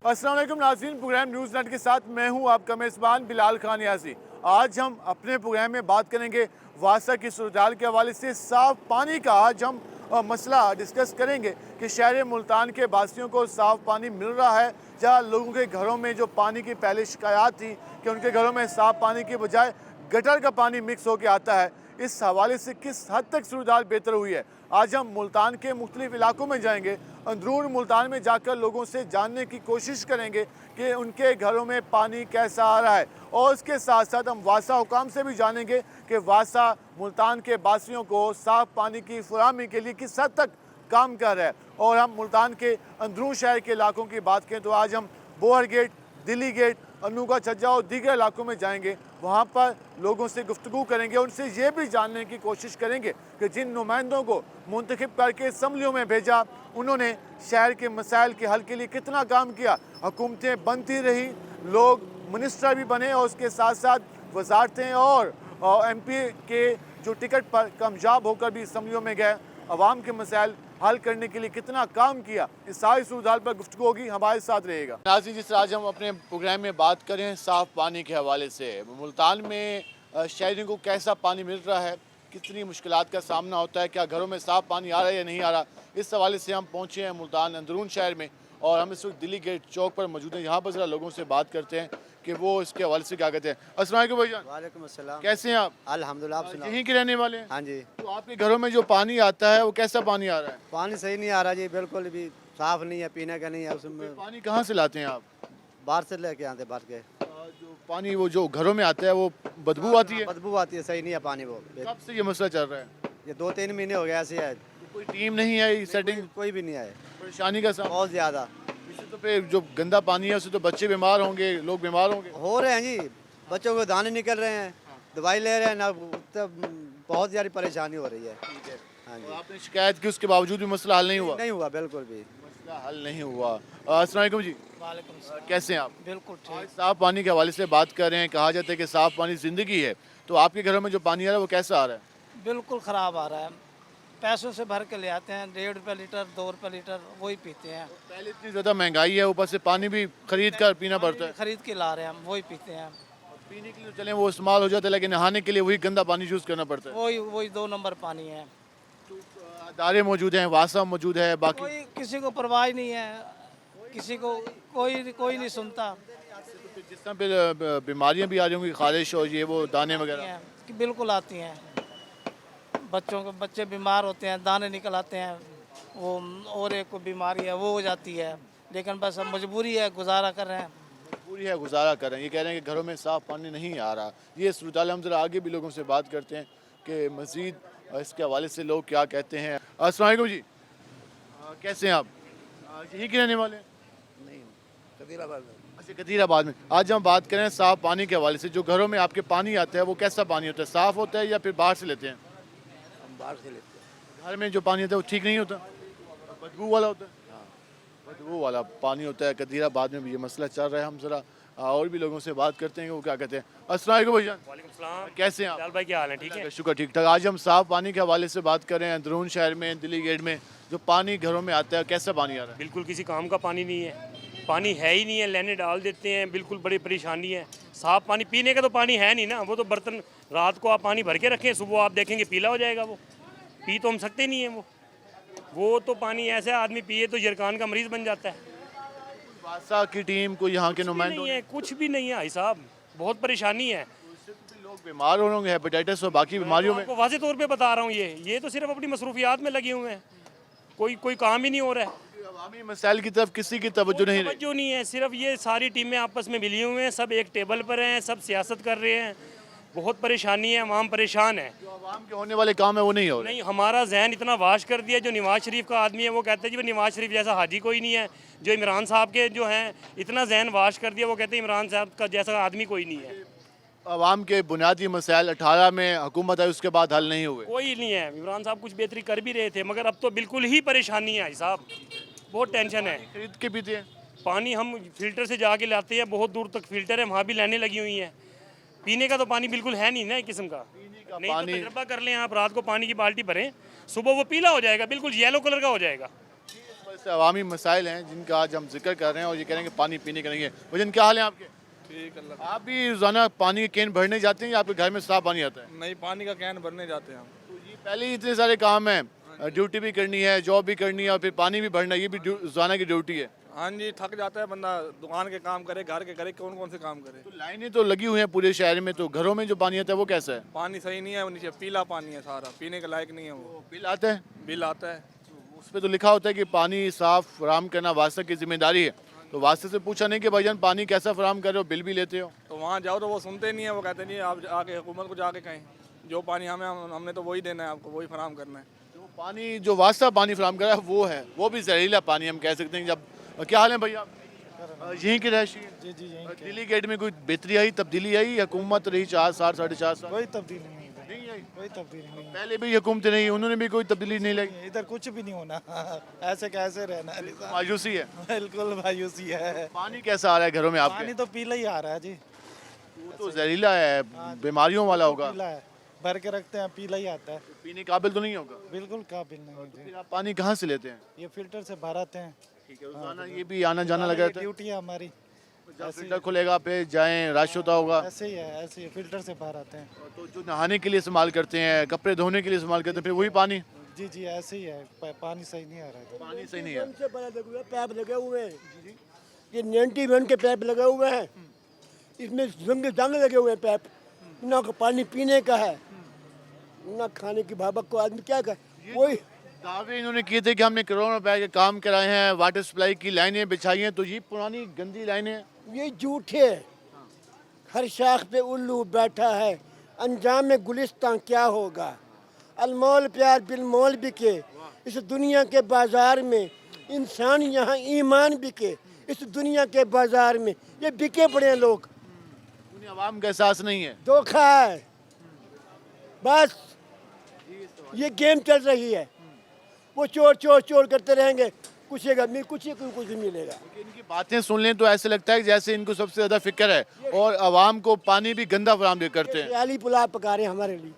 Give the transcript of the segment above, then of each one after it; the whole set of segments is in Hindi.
अस्सलाम वालेकुम नाज़रीन, प्रोग्राम न्यूज़ नेट के साथ मैं हूं आपका मेज़बान बिलाल खान यासी। आज हम अपने प्रोग्राम में बात करेंगे वासा की सूरत के हवाले से साफ़ पानी का। आज हम मसला डिस्कस करेंगे कि शहर मुल्तान के बासियों को साफ़ पानी मिल रहा है, जहाँ लोगों के घरों में जो पानी की पहले शिकायत थी कि उनके घरों में साफ़ पानी की बजाय गटर का पानी मिक्स होकर आता है, इस हवाले से किस हद तक सूरत बेहतर हुई है। आज हम मुल्तान के मुख्तलिफ इलाकों में जाएंगे, अंदरून मुल्तान में जाकर लोगों से जानने की कोशिश करेंगे कि उनके घरों में पानी कैसा आ रहा है, और उसके साथ साथ हम वासा हुकाम से भी जानेंगे कि वासा मुल्तान के बासियों को साफ़ पानी की फराहमी के लिए किस हद तक काम कर रहा है। और हम मुल्तान के अंदरून शहर के इलाकों की बात करें तो आज हम बोहर गेट, दिल्ली गेट, अनूका छज्जा और दीगर इलाकों में जाएंगे, वहाँ पर लोगों से गुफ्तगू करेंगे, उनसे ये भी जानने की कोशिश करेंगे कि जिन नुमाइंदों को मुंतखब करके असम्बलियों में भेजा, उन्होंने शहर के मसाइल के हल के लिए कितना काम किया। हुकूमतें बनती रही, लोग मिनिस्टर भी बने, और उसके साथ साथ वजारतें और MP के जो टिकट पर कामयाब होकर भी असम्बलियों में गए, अवाम के मसाइल हल करने के लिए कितना काम किया, इस सारी सूरत पर गुफ्तगू होगी, हमारे साथ रहेगा। नाज़रीन, जिस तरह आज हम अपने प्रोग्राम में बात करें साफ़ पानी के हवाले से, मुल्तान में शहरियों को कैसा पानी मिल रहा है, कितनी मुश्किलात का सामना होता है, क्या घरों में साफ़ पानी आ रहा है या नहीं आ रहा, इस हवाले से हम पहुँचे हैं मुल्तान अंदरून शहर में, और हम इस वक्त दिल्ली गेट चौक पर मौजूद हैं। यहाँ पर ज़रा लोगों से बात करते हैं कि वो इसके हवाले से क्या कहते हैं। अस्सलाम वालेकुम भाईजान। वालेकुम अस्सलाम। कैसे हैं आप? अल्हम्दुलिल्लाह, आप सुनाओ। यहीं के रहने वाले हैं? हाँ जी, तो आपके घरों में जो पानी आता है वो कैसा पानी आ रहा है? पानी सही नहीं आ रहा जी, बिल्कुल भी साफ नहीं है, पीने का नहीं है। उसमें पानी कहाँ से लाते हैं आप? बाहर से लेके आते भर के। जो पानी वो जो घरों में आता है वो बदबू आती है? बदबू आती है, सही नहीं है पानी वो। कब से ये मसला चल रहा है? ये 2-3 महीने हो गए ऐसे है। तो कोई टीम नहीं है सेटिंग? कोई भी नहीं आए, परेशानी का सामना? बहुत ज्यादा इससे तो फिर जो गंदा पानी है उससे तो बच्चे बीमार होंगे, लोग बीमार होंगे। हो रहे हैं जी। बच्चों को दाने निकल रहे हैं, दवाई ले रहे हैं ना, बहुत ज्यादा परेशानी हो रही है। हाँ और जी, आपने शिकायत की, उसके बावजूद भी मसला हल नहीं हुआ? नहीं हुआ बिल्कुल भी। मसला हल नहीं हुआ। अस्सलाम वालेकुम जी। वालेकुम सलाम। कैसे हैं आप? बिल्कुल आज ठीक। साफ़ पानी के हवाले से बात कर रहे हैं, कहा जाता है कि साफ़ पानी ज़िंदगी है, तो आपके घरों में जो पानी आ रहा है वो कैसा आ रहा है? बिल्कुल ख़राब आ रहा है। पैसों से भर के ले आते हैं, 1.5 रुपये लीटर, 2 रुपये लीटर, वही पीते हैं। पहले इतनी ज़्यादा महंगाई है, ऊपर से पानी भी खरीद कर पीना पड़ता है। खरीद के ला रहे हैं हम, वही पीते हैं। पीने के लिए तो चलें वो इस्तेमाल हो जाता है, लेकिन नहाने के लिए वही गंदा पानी यूज़ करना पड़ता है। वही वही 2 नंबर पानी है। तो अदारे मौजूद हैं, वासा मौजूद है, बाकी कोई किसी को परवाह ही नहीं है, किसी को कोई नहीं सुनता जिस तरह पे बीमारियाँ भी आ रही होंगी, खारिश और ये वो दाने वगैरह। है कि बिल्कुल आती हैं। बच्चे बीमार होते हैं, दाने निकल आते हैं, वो और एक को बीमारी है वो हो जाती है, लेकिन बस अब मजबूरी है, गुजारा कर रहे हैं। पूरी है, गुजारा कर रहे हैं। ये कह रहे हैं कि घरों में साफ़ पानी नहीं आ रहा। ये सूरत हाल, हम ज़रा आगे भी लोगों से बात करते हैं कि मज़ीद इसके हवाले से लोग क्या कहते हैं। अस्सलाम वालेकुम जी। कैसे हैं आप? यहीं के रहने वाले हैं? नहीं, कदीराबाद में। अच्छा, कदीराबाद में। आज हम बात करें साफ़ पानी के हवाले से, जो घरों में आपके पानी आता है वो कैसा पानी होता है, साफ़ होता है या फिर बाहर से लेते हैं? हम बाहर से लेते हैं। घर में जो पानी आता है वो ठीक नहीं होता, बदबू वाला होता है। बदबू वाला पानी होता है। कदीराबाद में भी ये मसला चल रहा है। हम ज़रा और भी लोगों से बात करते हैं कि वो क्या कहते हैं। अस्सलाम वालेकुम भैया। वालेकुम सलाम। कैसे हैं आप? लाल भाई क्या हाल है? ठीक है। शुक्र, ठीक ठाक। आज हम साफ़ पानी के हवाले से बात कर रहे हैं। अंदरून शहर में, दिल्ली गेट में जो पानी घरों में आता है कैसा पानी आ रहा है? बिल्कुल किसी काम का पानी नहीं है, पानी है ही नहीं है, लेने डाल देते हैं, बिल्कुल बड़ी परेशानी है। साफ पानी पीने का तो पानी है नहीं ना, वो तो बर्तन रात को आप पानी भर के रखें, सुबह आप देखेंगे पीला हो जाएगा, वो पी तो हम सकते नहीं है। वो तो पानी ऐसा आदमी पिए तो जरकान का मरीज़ बन जाता है। वासा की टीम को यहाँ के नुमाइंदों नहीं है, कुछ भी नहीं है भाई साहब, बहुत परेशानी है। लोग बीमार हो रहे होंगे, हेपेटाइटिस और बाकी बीमारियों में। आपको वाज़े तौर पे बता रहा हूँ, ये तो सिर्फ अपनी मसरूफियात में लगे हुए हैं, कोई काम ही नहीं हो रहा है। अवामी मसाइल की तरफ किसी की तवज्जो नहीं रही। तवज्जो नहीं है, सिर्फ ये सारी टीमें आपस में मिली हुए हैं, सब एक टेबल पर हैं, सब सियासत कर रहे हैं। बहुत परेशानी है, आवाम परेशान है। जो अवाम के होने वाले काम है वो नहीं हो रहे। नहीं, हमारा जहन इतना वाश कर दिया। जो नवाज शरीफ का आदमी है वो कहते हैं जी नवाज शरीफ जैसा हाजी कोई नहीं है। जो इमरान साहब के जो हैं इतना जहन वाश कर दिया, वो कहते हैं इमरान साहब का जैसा आदमी कोई नहीं है। अवाम के बुनियादी मसाइल 18 में हुकूमत आई, उसके बाद हल नहीं हुए। कोई नहीं है। इमरान साहब कुछ बेहतरी कर भी रहे थे, मगर अब तो बिल्कुल ही परेशानी है भाई साहब, बहुत टेंशन है। खरीद के पीते हैं। पानी हम फिल्टर से जाके लाते हैं, बहुत दूर तक फिल्टर है, वहाँ भी लाइनें लगी हुई हैं। पीने का तो पानी बिल्कुल है नहीं ना एक किस्म का। नहीं तो तजर्बा कर लें आप, रात को पानी की बाल्टी भरें, सुबह वो पीला हो जाएगा, बिल्कुल येलो कलर का हो जाएगा। ऐसे अवामी मसाइल हैं जिनका आज हम जिक्र कर रहे हैं और ये कह रहे हैं कि पानी पीने का नहीं है। वजन क्या हाल है आपके? ठीक अल्लाह। आप भी रोजाना पानी के कैन भरने जाते हैं या आपके घर में साफ पानी आता है? नहीं, पानी का कैन भरने जाते हैं हम। तो ये पहले ही इतने सारे काम हैं, ड्यूटी भी करनी है, जॉब भी करनी है और फिर पानी भी भरना, ये भी रोजाना की ड्यूटी है। हाँ जी, थक जाता है बंदा, दुकान के काम करे, घर के करे, कौन कौन से काम करे। तो लाइनें तो लगी हुई हैं पूरे शहर में, तो घरों में जो पानी आता है वो कैसा है? पानी सही नहीं है, वो नीचे पीला पानी है सारा, पीने के लायक नहीं है वो। बिल आता है, बिल आता है। उस पर तो लिखा होता है कि पानी साफ फराम करना वास्ता की जिम्मेदारी है। तो वास्ते से पूछा नहीं कि भाईजान पानी कैसा फराम कर रहे हो, बिल भी लेते हो? तो वहाँ जाओ तो वो सुनते नहीं है, वो कहते नहीं है आप आके हुकूमत को जाके कहें, जो पानी हमें हमने तो वही देना है, आपको वही फराम करना है। जो पानी जो वास्ता पानी फराम कर रहा है वो है, वो भी जहरीला पानी हम कह सकते हैं। जब क्या हाल है भैया? यहीं की रहायशी है? जी जी यहीं के। दिल्ली गेट में कोई बेहतरी आई, तब्दीली आई? हुकूमत रही 4 साल 4.5 साल, कोई तब्दीली नहीं है, नहीं आई? कोई तब्दीली नहीं पहले भी हुकूमतें नहीं, उन्होंने भी कोई तब्दीली नहीं लाई। है। इधर कुछ भी नहीं होना ऐसे कैसे रहना है निज़ाम? मायूसी है। बिल्कुल मायूसी है। पानी कैसा आ रहा है घरों में आपके? पानी तो पीला ही आ रहा है जी, वो तो जहरीला है, बीमारियों वाला होगा, पीला है, भर के रखते हैं, पीला ही आता है, पीने काबिल तो नहीं होगा। बिल्कुल काबिल नहीं है जी। फिर आप पानी कहाँ से लेते हैं? ये फिल्टर से भराते हैं, ठीक है, रोजाना ये भी आना जाना लगा रहता है? ड्यूटी है हमारी। जब फिल्टर खुलेगा पे जाएं, रश होता होगा। ऐसे ही है, ऐसे ही फिल्टर से भराते हैं। तो जो नहाने के लिए इस्तेमाल करते हैं, कपड़े धोने के लिए इस्तेमाल करते हैं, फिर वही पानी? जी जी ऐसे ही है, पानी सही नहीं आ रहा है। पानी सही नहीं है। से बड़ा लगे हुए पैप लगे हुए हैं, ये 91 के पैप लगे हुए हैं, इसमें जंग लगे हुए हैं पैप, ना पानी पीने का है ना खाने की भावक को आदमी क्या करे। वही दावे इन्होंने किए थे कि हमने करोड़ों रुपए के काम कराए हैं, वाटर सप्लाई की लाइनें बिछाई हैं, तो ये पुरानी गंदी लाइनें हैं। ये झूठे, हर शाख पे उल्लू बैठा है, अंजाम में गुलिस्तान क्या होगा। अलमोल प्यार बिलमोल बिके इस दुनिया के बाजार में, इंसान यहाँ ईमान बिके इस दुनिया के बाजार में, ये बिके पड़े हैं लोग, उन्हें आवाम का एहसास नहीं है। धोखा है बस, ये गेम चल रही है। वो चोर चोर चोर करते रहेंगे, कुछ मिलेगा। इनकी बातें सुन लें तो ऐसे लगता है कि जैसे इनको सबसे ज्यादा फिक्र है और आवाम को पानी भी गंदा फराम करते हैं। ख्याली पुलाव पका रहे हैं हमारे लिए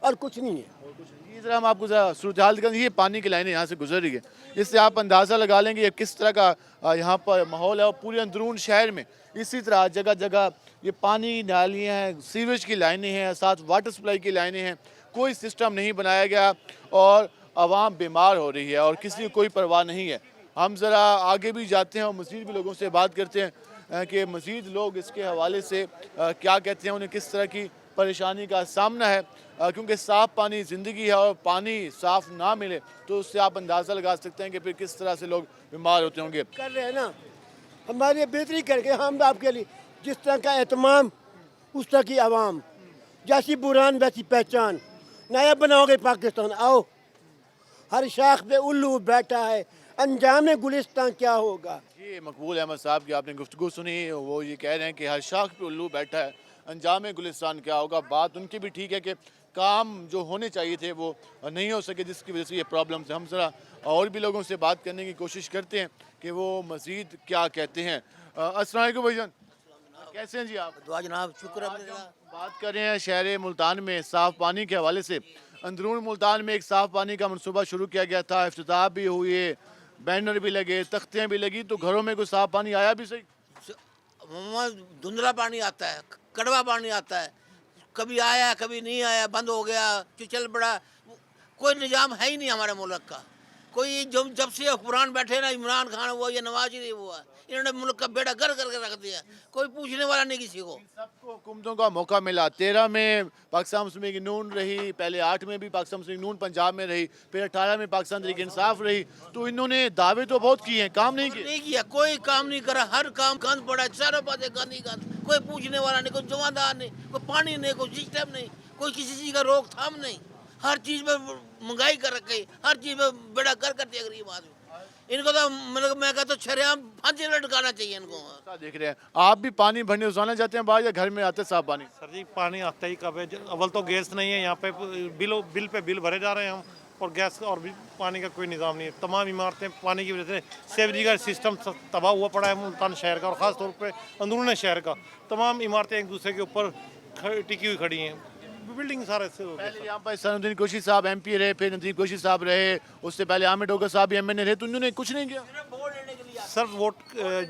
और कुछ नहीं है। ये जरा हम आपको जरा सूरत हाल दिखाएं, ये पानी की लाइनें यहाँ से गुजर रही है, इससे आप अंदाज़ा लगा लेंगे ये किस तरह का यहाँ पर माहौल है। और पूरे अंदरून शहर में इसी तरह जगह जगह ये पानी नालियाँ हैं, सीवेज की लाइनें हैं, साथ वाटर सप्लाई की लाइनें हैं, कोई सिस्टम नहीं बनाया गया और आवाम बीमार हो रही है और किसी की कोई परवाह नहीं है। हम ज़रा आगे भी जाते हैं और मज़ीद भी लोगों से बात करते हैं कि मज़ीद लोग इसके हवाले से क्या कहते हैं, उन्हें किस तरह की परेशानी का सामना है, क्योंकि साफ़ पानी ज़िंदगी है और पानी साफ़ ना मिले तो उससे आप अंदाज़ा लगा सकते हैं कि फिर किस तरह से लोग बीमार होते होंगे। कर रहे हैं ना, हमारी बेहतरी करके हम आपके लिए जिस तरह का एहतमाम उस तरह की आवाम, जैसी बुरान वैसी पहचान, नया बनाओगे पाकिस्तान, आओ। हर शाख पे उल्लू बैठा है, अंजाम गुलिस्तान क्या होगा। ये मकबूल अहमद साहब की आपने गुफ्तगू सुनी, वो ये कह रहे हैं कि हर शाख पे उल्लू बैठा है, अंजाम गुलिस्तान क्या होगा। बात उनकी भी ठीक है कि काम जो होने चाहिए थे वो नहीं हो सके, जिसकी वजह से ये प्रॉब्लम है। हम ज़रा और भी लोगों से बात करने की कोशिश करते हैं कि वो मज़ीद क्या कहते हैं। अस्सलाम वालेकुम भाईजान, कैसे हैं जी आप? दुआ जनाब, शुक्र है। आज हम बात कर रहे हैं शहर मुल्तान में साफ़ पानी के हवाले से। अंदरून मुल्तान में एक साफ़ पानी का मनसूबा शुरू किया गया था, इफ्तिताह भी हुए, बैनर भी लगे, तख्तियाँ भी लगी, तो घरों में कोई साफ़ पानी आया भी सही? धुंधला पानी आता है, कड़वा पानी आता है, कभी आया कभी नहीं आया, बंद हो गया, चल पड़ा, कोई निज़ाम है ही नहीं हमारे मुल्क का। कोई जब से हुक्मरान बैठे ना, इमरान खान हुआ या नवाज शरीफ हुआ, इन्होंने मुल्क का बेड़ा गर्क करके रख दिया, कोई पूछने वाला नहीं किसी को। सबको हुकूमतों का मौका मिला। 13 में पाकिस्तान मुस्लिम लीग नून रही, पहले 8 में भी पाकिस्तान मुस्लिम लीग नून पंजाब में रही, फिर 18 में पाकिस्तान तहरीक इंसाफ रही, तो इन्होंने दावे तो बहुत किए हैं, काम नहीं किए। नहीं किया, कोई काम नहीं करा, हर काम गंद पड़ा है, चारों पासे गंद ही गंद, कोई पूछने वाला नहीं, कोई जमादार नहीं, कोई पानी नहीं, कोई सिस्टम नहीं, कोई किसी चीज़ का रोकथाम नहीं, हर चीज़ में महंगाई कर रखी, हर चीज़ में बेड़ा कर करती है गरीब आदमी। इनको तो मतलब मैं कहता हूँ शरेआम फांसी लटकाना चाहिए इनको। क्या देख रहे हैं आप? भी पानी भरने रोजाना जाते हैं बाहर या घर में आते हैं साफ पानी? सर जी पानी आता ही कब है, अव्वल तो गैस नहीं है यहाँ पे, बिल पे बिल भरे जा रहे हैं हम, और गैस और भी पानी का कोई निज़ाम नहीं है। तमाम इमारतें पानी की वजह से, सेवरेज का सिस्टम तबाह हुआ पड़ा है मुल्तान शहर का, और ख़ास तौर पे अंदरून शहर का। तमाम इमारतें एक दूसरे के ऊपर टिकी हुई खड़ी हैं, बिल्डिंग सारे से हो गए। पहले यहाँ पर सलाउद्दीन कुरैशी साहब MP रहे, फिर नदीम कुरैशी साहब रहे, उससे पहले आमिर डोगर साहब भी MNA रहे, तो उन्होंने कुछ नहीं किया। सर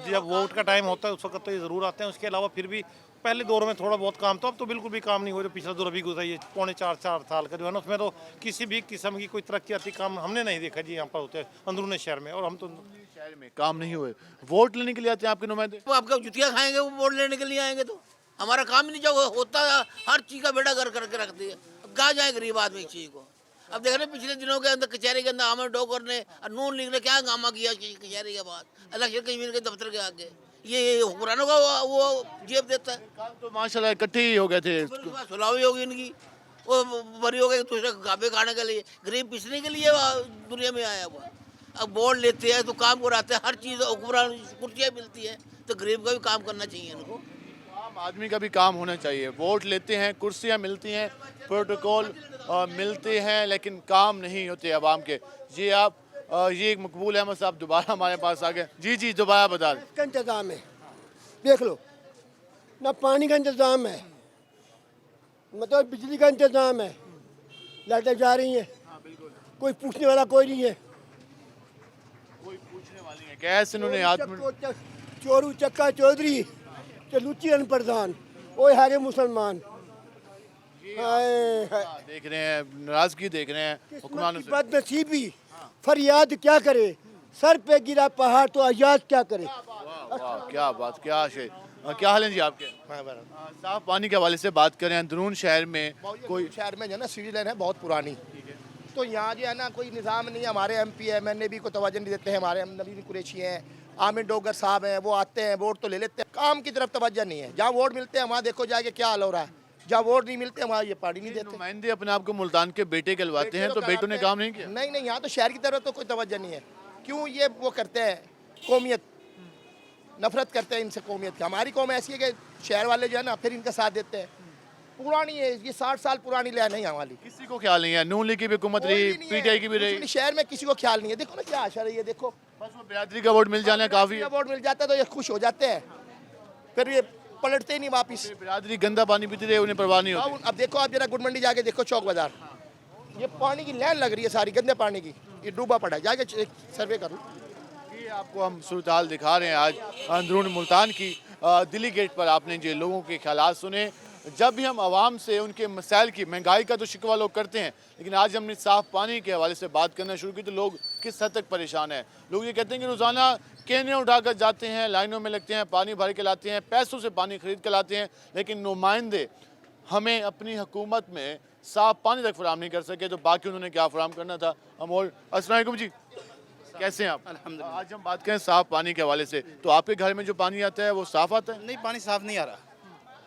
जब वोट का टाइम होता है उस वक्त तो ये ज़रूर आते हैं, उसके अलावा फिर भी पहले दौर में थोड़ा बहुत काम था, अब तो बिल्कुल भी काम नहीं हो रहा। पिछला दौर अभी गुजरा ये 4.5 साल का जो है ना, उसमें तो किसी भी किस्म की कोई तरक्याती काम हमने नहीं देखा जी यहाँ पर होते अंदरून शहर में। और हम तो शहर में काम नहीं हुए, वोट लेने के लिए आते हैं आपके नुमाइंदे। वो आपका जुतियाँ खाएंगे वो वोट लेने के लिए आएंगे, तो हमारा काम ही नहीं जो होता हर चीज़ का बेड़ा कर करके रख दिया। अब कहाँ जाए गरीब आदमी इस चीज़ को। अब देख रहे हैं पिछले दिनों के अंदर कचहरी के अंदर आमिर डोगर ने और नून लीग ने क्या हंगामा किया कचहरी के बाद, इलेक्शन कमीशन के दफ्तर के आगे। ये हुक्मरानों का वो जेब देता है। काम तो माशाल्लाह इकट्ठे ही हो गए थे। सुलावी होगी इनकी, वो बरी हो गई दूसरे गाबे खाने के लिए, गरीब पिसने के लिए दुनिया में आया हुआ। अब वोट लेते हैं तो काम कराते हैं, हर चीज़ हुक्मरान कुर्सियाँ मिलती है, तो गरीब का भी काम करना चाहिए इनको। आम आदमी का भी काम होना चाहिए। वोट लेते हैं, कुर्सियां मिलती हैं, प्रोटोकॉल मिलते हैं, लेकिन काम नहीं होते आवाम के। जी आप ये मकबूल अहमद साहब दोबारा हमारे पास आ गए। जी दोबारा बता दें। का इंतज़ाम है, देख लो ना, पानी का इंतज़ाम है, मतलब बिजली का इंतज़ाम है, लाइटें जा रही हैं, कोई पूछने वाला कोई नहीं है। कोई पूछने वाली है कैसे इन्होंने चोरू चक्का चौधरी ते लुच्ची अनप्रधान ओए हारे मुसलमान। देख रहे हैं, नाराजगी देख रहे हैं हुक्मरानों से। बदनसीबी फरियाद क्या करे, सर पे गिरा पहाड़ तो आजाद क्या करे। वाह क्या बात, क्या शेर। क्या हाल है जी आपके? साफ पानी के हवाले से बात करें, अंदरून शहर में कोई शहर में जो है ना सीढ़ी लाइन है बहुत पुरानी, तो यहाँ जो है ना कोई निज़ाम नहीं है। हमारे MP MNA भी को तवज्जो नहीं देते हैं। हमारे नदीम कुरैशी हैं, आमिर डोगर साहब हैं, वो आते हैं वोट तो ले लेते हैं, काम की तरफ तवज्जो नहीं है। जहाँ वोट मिलते हैं वहाँ देखो जाके क्या हाल हो रहा है, जहाँ वोट नहीं मिलते वहाँ ये पानी नहीं देते। नुमाइंदे अपने आप को मुल्तान के बेटे कहलवाते हैं, तो बेटों ने काम नहीं किया। नहीं, यहाँ तो शहर की तरफ तो कोई तवज्जो नहीं है। क्यों ये वो करते हैं, कौमियत नफरत करते हैं इनसे, कौमियत की। हमारी कौम ऐसी है कि शहर वाले जो है ना फिर इनका साथ देते हैं। पुरानी है ये, 60 साल पुरानी लहर नहीं हमारी। किसी को ख्याल नहीं है, नून लीग की भी हुकूमत रही, PTI की भी रही, शहर में किसी को ख्याल नहीं है। देखो ना क्या आशा रही है, देखो बस वो बिरादरी का वोट मिल जाना काफी है। वोट मिल जाता है तो ये खुश हो जाते हैं, फिर ये पलटते ही नहीं वापिस। बिरादरी गंदा पानी पीती रहे, उन्हें परवाह नहीं होती। अब देखो आप जरा गुड मंडी जाके देखो, चौक बाजार, ये पानी की लहर लग रही है सारी, गंदे पानी की, ये डूबा पड़ा है। जाके सर्वे कर लो। ये आपको हम सूरत हाल दिखा रहे हैं आज अंदरून मुल्तान की। दिल्ली गेट पर आपने जो लोगों के ख्यालात सुने। जब भी हम आवाम से उनके मसाइल की, महंगाई का तो शिकवा लोग करते हैं, लेकिन आज हमने साफ़ पानी के हवाले से बात करना शुरू की तो लोग किस हद तक परेशान हैं। लोग ये कहते हैं कि रोज़ाना कैने उठाकर जाते हैं, लाइनों में लगते हैं, पानी भर के लाते हैं, पैसों से पानी खरीद कर लाते हैं, लेकिन नुमाइंदे हमें अपनी हुकूमत में साफ़ पानी तक फराम नहीं कर सके, तो बाकी उन्होंने क्या फराम करना था। हम और अस्सलाम वालेकुम जी, कैसे हैं आप? अल्हम्दुलिल्लाह। आज हम बात करें साफ़ पानी के हवाले से, तो आपके घर में जो पानी आता है वो साफ़ आता है? नहीं, पानी साफ नहीं आ रहा,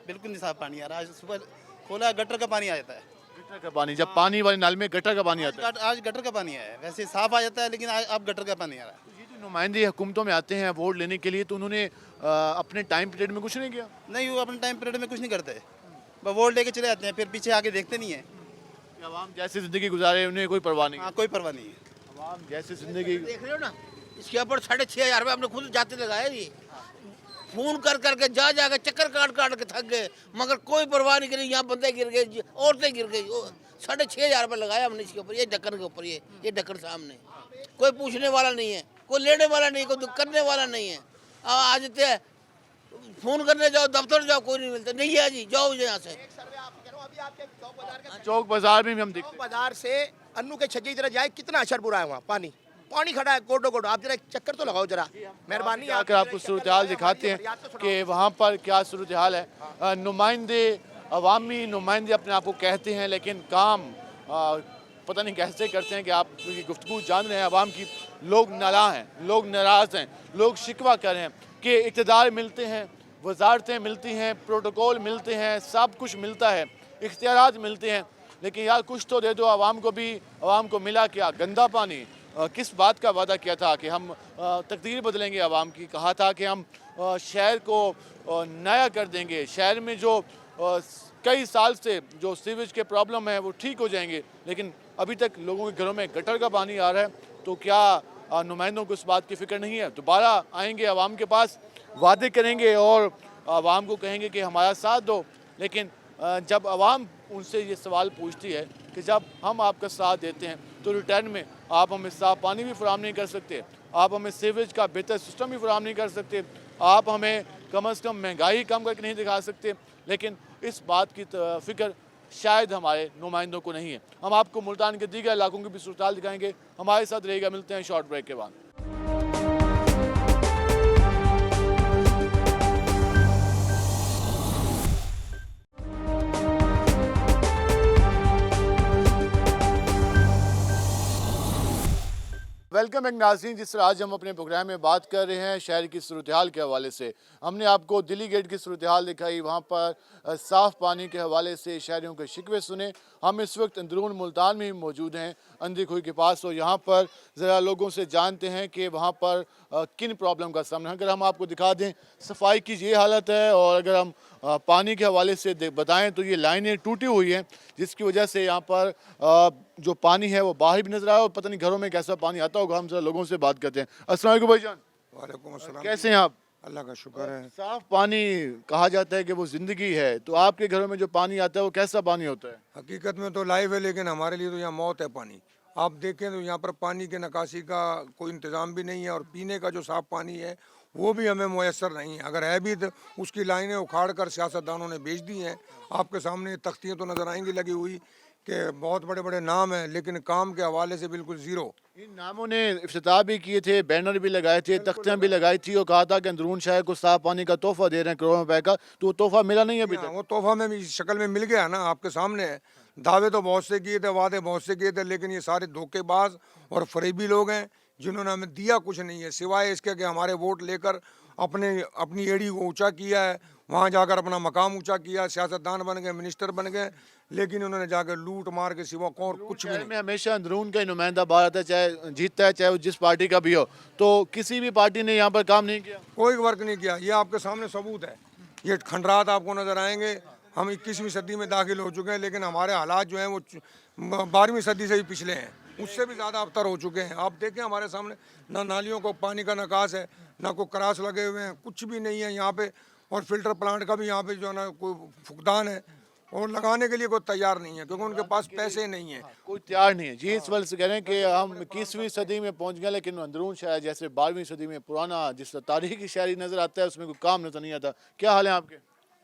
बिल्कुल नहीं साफ पानी आ रहा। आज सुबह खोला गटर का पानी आ जाता है। गटर का पानी, जब पानी वाले नल में गटर का पानी आता है? आज गटर का पानी आया है, वैसे साफ आ जाता है, लेकिन अब गटर का पानी आ रहा है। ये जो नुमाइंदे हुकूमतों में आते हैं वोट लेने के लिए, तो उन्होंने अपने टाइम पीरियड में कुछ नहीं किया? नहीं, वो अपने टाइम पीरियड में कुछ नहीं करते, बस वोट लेके चले जाते हैं, फिर पीछे आके देखते नहीं है। आवाम जैसे ज़िंदगी गुजारे उन्हें कोई परवाह नहीं। हाँ, कोई परवाह नहीं है। आवाम जैसे ज़िंदगी देख रहे हो ना, इसके ऊपर 6,500 रुपये हमने खुद जाते लगाए। ये फोन कर करके जा के चक्कर काट के थक गए, मगर कोई परवाह नहीं करी। यहाँ बंदे गिर गए, औरतें गिर गई। 6,500 रुपये लगाया हमने इसके ऊपर, ये ढक्कन के ऊपर, ये ढक्कन सामने। कोई पूछने वाला नहीं है, कोई लेने वाला नहीं, कोई करने वाला नहीं है। आज फोन करने जाओ, दफ्तर जाओ, कोई नहीं मिलता। नहीं है जी, जाओ यहाँ से। चौक बाजार में भी हम देखते हैं। बाजार से अन्नू के छज्जे की तरह जाए, कितना अशर बुरा है वहाँ। पानी खड़ा है गोडो। आप जरा चक्कर तो लगाओ जरा, मेहरबानी। आकर आपको सूरत हाल दिखाते हैं कि वहाँ पर क्या सूरत हाल है। नुमाइंदे, अवामी नुमाइंदे अपने आप को कहते हैं, लेकिन काम पता नहीं कैसे करते हैं कि आप गुफ्तगू जान रहे हैं आवाम की। लोग नाराज़ हैं, लोग नाराज़ हैं, लोग शिकवा कर रहे हैं कि इक़्तिदार मिलते हैं, वजारतें मिलती हैं, प्रोटोकॉल मिलते हैं, सब कुछ मिलता है, इख्तियारात मिलते हैं, लेकिन यार कुछ तो दे दो आवाम को भी। आवाम को मिला क्या? गंदा पानी। किस बात का वादा किया था कि हम तकदीर बदलेंगे आवाम की, कहा था कि हम शहर को नया कर देंगे, शहर में जो कई साल से जो सीवेज के प्रॉब्लम है वो ठीक हो जाएंगे, लेकिन अभी तक लोगों के घरों में गटर का पानी आ रहा है। तो क्या नुमाइंदों को इस बात की फ़िक्र नहीं है? दोबारा आएंगे आवाम के पास, वादे करेंगे और आवाम को कहेंगे कि हमारा साथ दो, लेकिन जब आवाम उनसे ये सवाल पूछती है कि जब हम आपका साथ देते हैं तो रिटर्न में आप हमें साफ पानी भी फराहम नहीं कर सकते, आप हमें सीवेज का बेहतर सिस्टम भी फराहम नहीं कर सकते, आप हमें कम से कम महंगाई कम करके नहीं दिखा सकते, लेकिन इस बात की फिक्र शायद हमारे नुमाइंदों को नहीं है। हम आपको मुल्तान के दीगर इलाकों की भी सूरत दिखाएंगे। हमारे साथ रहेगा, मिलते हैं शॉर्ट ब्रेक के बाद। वेलकम एक नाज़रीन, जिस तरह आज हम अपने प्रोग्राम में बात कर रहे हैं शहर की सूरत-ए-हाल के हवाले से। हमने आपको दिल्ली गेट की सूरत-ए-हाल दिखाई, वहाँ पर साफ़ पानी के हवाले से शहरियों के शिकवे सुने। हम इस वक्त अंदरून मुल्तान में मौजूद हैं, अंधी खुई के पास, और यहाँ पर ज़रा लोगों से जानते हैं कि वहाँ पर किन प्रॉब्लम का सामना। अगर हम आपको दिखा दें, सफाई की ये हालत है, और अगर हम पानी के हवाले से बताएं तो ये लाइनें टूटी हुई हैं, जिसकी वजह से यहाँ पर जो पानी है वो बाहर भी नजर आया, और पता नहीं घरों में कैसा पानी आता होगा। हम जरा लोगों से बात करते हैं। अस्सलाम वालेकुम भाईजान। वालेकुम अस्सलाम। कैसे हैं आप? अल्लाह का शुक्र है। साफ पानी कहा जाता है कि वो जिंदगी है, तो आपके घरों में जो पानी आता है वो कैसा पानी होता है? हकीकत में तो लाइफ है, लेकिन हमारे लिए तो यहाँ मौत है पानी। आप देखें तो यहाँ पर पानी के निकासी का कोई इंतज़ाम भी नहीं है, और पीने का जो साफ़ पानी है वो भी हमें मुयसर नहीं है। अगर है भी तो उसकी लाइनें उखाड़ कर सियासतदानों ने बेच दी हैं। आपके सामने तख्तियाँ तो नज़र आएंगी लगी हुई कि बहुत बड़े बड़े नाम हैं, लेकिन काम के हवाले से बिल्कुल ज़ीरो। इन नामों ने इफ्तिताह भी किए थे, बैनर भी लगाए थे, तख्तियाँ भी लगाई थी, और कहा था कि अंदरून शहर को साफ पानी का तोहफा दे रहे हैं करोड़ों रुपए का, तो वो तोहफा मिला नहीं अभी तक। वो तोहफा में भी शक्ल में मिल गया ना, आपके सामने है। दावे तो बहुत से किए थे, वादे बहुत से किए थे, लेकिन ये सारे धोखेबाज और फरेबी लोग हैं जिन्होंने हमें दिया कुछ नहीं है, सिवाय इसके कि हमारे वोट लेकर अपनी एड़ी को ऊंचा किया है, वहाँ जाकर अपना मकाम ऊंचा किया, सियासतदान बन गए, मिनिस्टर बन गए, लेकिन उन्होंने जाकर लूट मार के सिवा और कुछ भी नहीं। में हमेशा अंदरून का ही नुमाइंदा बाहर आता है, चाहे जीतता है, चाहे वो जिस पार्टी का भी हो, तो किसी भी पार्टी ने यहाँ पर काम नहीं किया, कोई वर्क नहीं किया। ये आपके सामने सबूत है, ये खंडरात आपको नजर आएंगे। हम 21वीं सदी में दाखिल हो चुके हैं, लेकिन हमारे हालात जो हैं वो 12वीं सदी से भी पिछले हैं, उससे भी ज़्यादा अबतर हो चुके हैं। आप देखें हमारे सामने ना नालियों को पानी का निकास है, ना कोई क्रास लगे हुए हैं, कुछ भी नहीं है यहाँ पे, और फिल्टर प्लांट का भी यहाँ पे जो है ना कोई फुकदान है, और लगाने के लिए कोई तैयार नहीं है, क्योंकि उनके पास पैसे नहीं है, कोई तैयार नहीं है। जी, इस वजह से कह रहे हैं कि हम 21वीं सदी में पहुँच गए, लेकिन अंदरून शहर जैसे 12वीं सदी में पुराना जिस तारीखी शहरी नज़र आता है, उसमें कोई काम नजर नहीं आता। क्या हाल है आपके?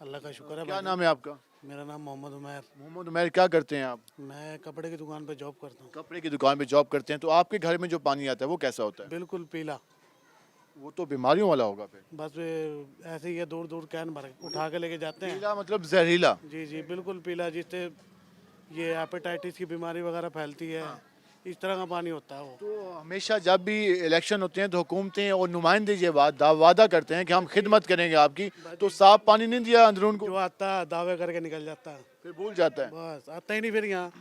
अल्लाह का शुक्र है। क्या नाम है आपका? मेरा नाम मोहम्मद उमैर। मोहम्मद उमैर, क्या करते हैं आप? मैं कपड़े की दुकान पे जॉब करता हूँ। कपड़े की दुकान पे जॉब करते हैं, तो आपके घर में जो पानी आता है वो कैसा होता है? बिल्कुल पीला। वो तो बीमारियों वाला होगा फिर। बस ऐसे ही है, दूर दूर कैन भर उठा के लेके जाते हैं। पीला मतलब जहरीला? जी जी बिल्कुल पीला, जिससे ये हेपेटाइटिस की बीमारी वगैरह फैलती है, इस तरह का पानी होता है वो। तो हमेशा जब भी इलेक्शन होते हैं तो हुकूमतें और नुमाइंदे ये वादा करते हैं कि हम खिदमत करेंगे आपकी, तो साफ पानी नहीं दिया अंदरून को, जो आता है दावे करके निकल जाता है, फिर भूल जाता है। बस आता ही नहीं फिर यहाँ।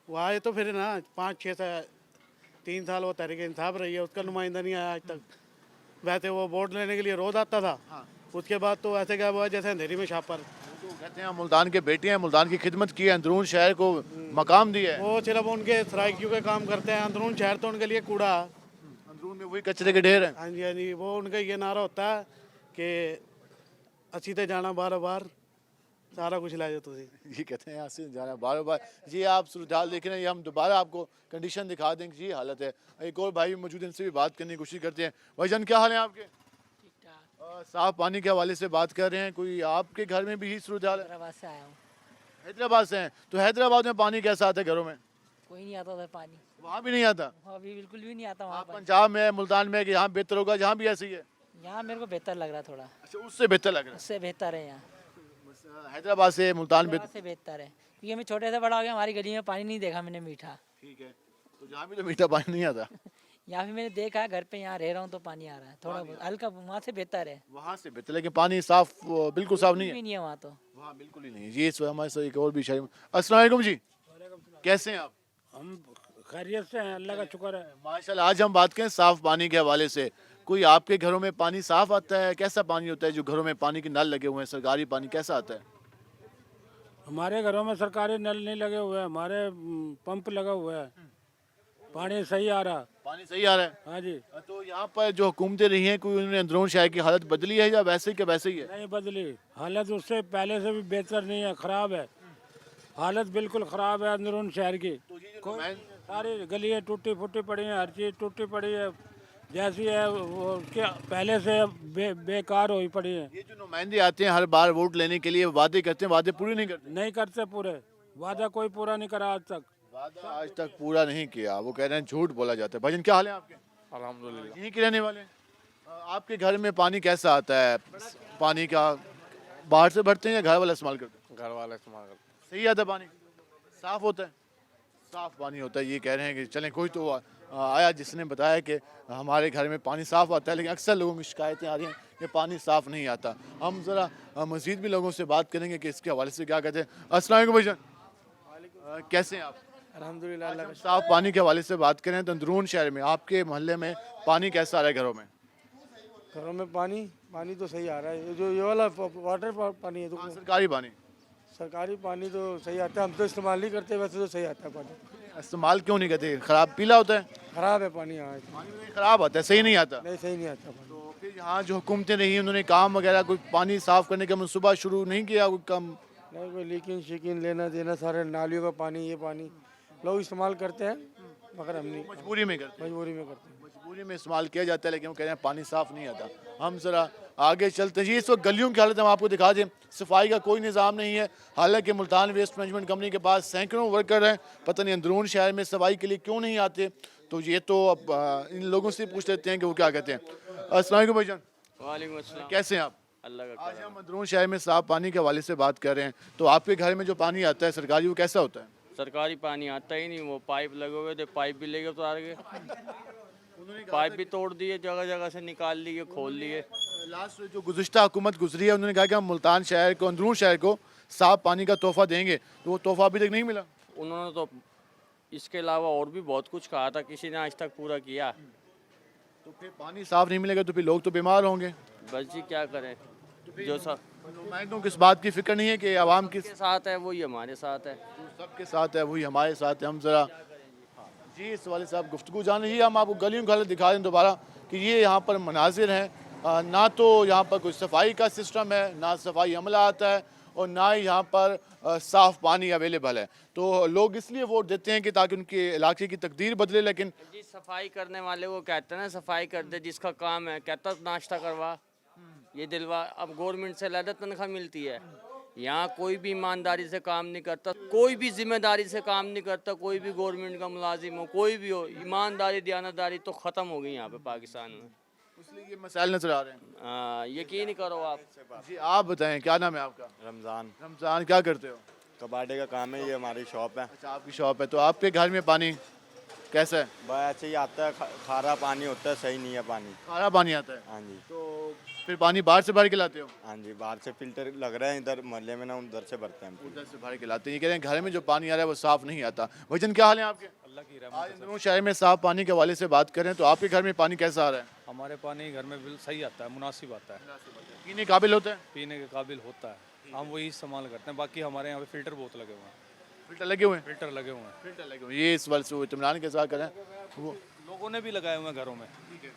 वो आए तो फिर ना 5-6 से 3 साल वो तहरीक इंसाफ रही है, उसका नुमाइंदा नहीं आया आज तक। वैसे वो वोट लेने के लिए रोज आता था, उसके बाद तो ऐसे क्या हुआ जैसे अंधेरी में छापर। तो कहते हैं हम मुल्तान के बेटे हैं, मुल्तान की खिदमत की है, अंदरून शहर को मकाम दिया है। वो सिर्फ उनके सराइकियों के काम करते हैं, अंदरून शहर तो उनके लिए कूड़ा। अंदरून में वही कचरे के ढेर हैं। हाँ जी हाँ जी, वो उनका ये नारा होता है कि अच्छी ते जाना बार बार सारा कुछ ला जाओ तुझे। ये कहते हैं यहाँ से जाना बार बार। जी, आप सूरत देख रहे हैं, ये हम दोबारा आपको कंडीशन दिखा देंगे। जी हालत है। एक और भाई मौजूद, इनसे भी बात करने की कोशिश करते हैं। भाईजान क्या हाल है आपके? साफ पानी के हवाले से बात कर रहे हैं, कोई आपके घर में भी ही सूरत हाल है? हैदराबाद से आया हूँ। हैदराबाद से हैं, तो हैदराबाद में पानी कैसा आता है घरों में? कोई नहीं आता उधर पानी, वहाँ भी नहीं आता? वहाँ भी बिल्कुल भी नहीं आता। वहाँ पंजाब में, मुल्तान में, कि यहाँ बेहतर होगा, जहाँ भी ऐसी है? यहाँ मेरे को बेहतर लग रहा है थोड़ा। अच्छा, उससे बेहतर लग रहा उससे बेहतर है यहाँ, है हैदराबाद से, मुल्तान हैदराबाद से बेहतर है, क्योंकि मैं छोटे से बड़ा हो गया, हमारी गली में पानी नहीं देखा मैंने मीठा। ठीक है, तो जहाँ भी तो मीठा पानी नहीं आता। यहाँ भी मैंने देखा है, घर पे यहाँ रह रहा हूँ तो पानी आ रहा है थोड़ा बहुत हल्का, वहाँ से बेहतर है। वहाँ से बेहतर, लेकिन पानी साफ बिल्कुल साफ नहीं है। नहीं है वहाँ तो, वहाँ बिल्कुल ही नहीं है। जी, इस हमारे साथ एक और भी शायद। अस्सलाम वालेकुम जी, कैसे हैं आप? हम खैरियत से हैं, अल्लाह का शुक्र है। माशाल्लाह। आज हम बात करें साफ पानी के हवाले से। कोई आपके घरों में पानी साफ आता है? कैसा पानी होता है जो घरों में पानी के नल लगे हुए हैं, सरकारी पानी कैसा आता है? हमारे घरों में सरकारी नल नहीं लगे हुए हैं, हमारे पंप लगा हुआ है, पानी सही आ रहा। पानी सही आ रहा है? हाँ जी। तो यहाँ पर जो हुकूमतें रही हैं कोई उन्होंने अंदरून शहर की हालत बदली है या वैसे ही के वैसे ही है? नहीं बदली हालत, उससे पहले से भी बेहतर नहीं है, खराब है हालत, बिल्कुल खराब है अंदरून शहर की। सारी गलियाँ टूटी फूटी पड़ी हैं, हर चीज़ टूटी पड़ी है, जैसी है वो उसके पहले से बेकार हुई पड़ी है। ये जो नुमाइंदे आते हैं हर बार वोट लेने के लिए वादे करते हैं, वादे पूरे नहीं करते? नहीं करते पूरे, वादा कोई पूरा नहीं करा आज तक। वादा आज तक पूरा नहीं किया, वो कह रहे हैं झूठ बोला जाता है। भाईजान क्या हाल है आपके? अल्हम्दुलिल्लाह। यहीं के रहने वाले हैं? आपके घर में पानी कैसा आता है? पानी का बाहर से भरते हैं या घर वाला इस्तेमाल करते हैं? घर वाले इस्तेमाल करते हैं। सही आता है पानी? साफ होता है? साफ पानी होता है, ये कह रहे हैं कि चलें कोई तो आया जिसने बताया कि हमारे घर में पानी साफ आता है, लेकिन अक्सर लोगों की शिकायतें आ रही हैं कि पानी साफ नहीं आता। हम ज़रा मज़ीद भी लोगों से बात करेंगे कि इसके हवाले से क्या कहते हैं। अस्सलाम वालेकुम भाईजान, कैसे हैं आप? अल्हम्दुलिल्लाह। आज हम साफ पानी के हवाले से बात करें तो अंदरून शहर में आपके मोहल्ले में पानी कैसा आ रहा है घरों में? घरों में पानी तो सही आ रहा है, जो ये वाला वाटर पानी है तो सरकारी पानी? सरकारी पानी तो सही आता है, हम तो इस्तेमाल नहीं करते, वैसे तो सही आता है पानी। इस्तेमाल क्यों नहीं करते? खराब पीला होता है? खराब है पानी यहाँ, खराब आता है, सही नहीं आता? नहीं सही नहीं आता पानी। तो फिर यहाँ जो हुकूमतें रही उन्होंने काम वगैरह कोई पानी साफ करने का मनसूबा शुरू नहीं किया? कोई कम नहीं, कोई लीकिन शिकिन लेना देना, सारे नालियों का पानी, ये पानी लोग इस्तेमाल करते हैं, मगर हम नहीं, मजबूरी में करते हैं? मजबूरी में करते हैं। मजबूरी में इस्तेमाल किया जाता है, लेकिन वो कह रहे हैं पानी साफ नहीं आता। हम जरा आगे चलते हैं। इस वक्त गलियों की हालत हम आपको दिखा दें, सफाई का कोई निज़ाम नहीं है। हालांकि मुल्तान वेस्ट मैनेजमेंट कंपनी के पास सैकड़ों वर्कर हैं, पता नहीं अंदरून शहर में सफाई के लिए क्यों नहीं आते। तो ये तो अब इन लोगों से पूछ लेते हैं कि वो क्या कहते हैं। अस्सलाम वालेकुम भाईजान। वालेकुम अस्सलाम। कैसे हैं आप? अल्लाह का आज हम अंदरून शहर में साफ पानी के हवाले से बात कर रहे हैं। तो आपके घर में जो पानी आता है सरकारी, वो कैसा होता है? सरकारी पानी आता ही नहीं, वो पाइप लगे हुए थे, पाइप भी लेके उतार गए, पाइप भी तोड़ दिए, जगह जगह से निकाल लिए, खोल लिए। लास्ट जो गुज़िश्ता हुकूमत गुजरी है उन्होंने कहा कि हम मुल्तान शहर को, अंदरून शहर को साफ पानी का तोहफा देंगे, तो वो तोहफा अभी तक नहीं मिला। उन्होंने तो इसके अलावा और भी बहुत कुछ कहा था, किसी ने आज तक पूरा किया। तो फिर पानी साफ नहीं मिलेगा तो फिर लोग तो बीमार होंगे। बस जी क्या करें, जो सब नुमाइंदों को इस बात की फिक्र नहीं है कि आवाम किस साथ है वही हमारे साथ है, सबके साथ है वही हमारे साथ है। हम जरा जी इस वाले साहब गुफ्तगू जान लीजिए, हम आपको गलियों की हालत दिखा दें दोबारा कि ये यहाँ पर मनाजिर हैं। ना तो यहाँ पर कोई सफाई का सिस्टम है, ना सफाई अमला आता है, और ना ही यहाँ पर साफ़ पानी अवेलेबल है। तो लोग इसलिए वोट देते हैं कि ताकि उनके इलाके की तकदीर बदले। लेकिन जी सफाई करने वाले को कहते हैं ना सफाई कर दे, जिसका काम है कहता नाश्ता करवा, ये दिलवा। अब गवर्नमेंट से अलग तनख्वाह मिलती है, यहाँ कोई भी ईमानदारी से काम नहीं करता, कोई भी जिम्मेदारी से काम नहीं करता, कोई भी गवर्नमेंट का मुलाजिम हो, कोई भी हो, ईमानदारी दयानतदारी तो ख़त्म हो गई यहाँ पे पाकिस्तान में। इसलिए ये मसाइल नजर आ रहे हैं। यकीन ही करो आप। जी आप बताएं क्या नाम है आपका? रमज़ान। रमज़ान, क्या करते हो? कबाड़े का काम है, ये हमारी शॉप है। अच्छा आपकी शॉप है। तो आपके घर में पानी कैसा है? बस ऐसे ही आता है, खारा पानी होता है, सही नहीं है पानी। खारा पानी आता है? हाँ जी। तो फिर पानी बाहर से भर के लाते हो? हाँ जी, बाहर से फिल्टर लग रहा है इधर मोहल्ले में ना, उधर से भरते हैं। उधर से भर के लाते हैं। ये कह रहे हैं घर में जो पानी आ रहा है वो साफ़ नहीं आता। भाईजान क्या हाल है आपके? अल्लाह की आज अंदरून शहर में साफ़ पानी के हवाले से बात करें तो आपके घर में पानी कैसा आ रहा है? हमारे पानी घर में बिल सही आता है, मुनासिब आता है, पीने काबिल होता है? पीने के काबिल होता है, हम वही इस्तेमाल करते हैं। बाकी हमारे यहाँ पे फिल्टर बहुत लगे हुए हैं। फिल्टर लगे हुए हैं? फिल्टर लगे हुए हैं। फिल्टर लगे हुए हैं। ये इस वर्ष से इत्मीनान के साथ करें। वो लोगों ने भी लगाए हुए हैं घरों में,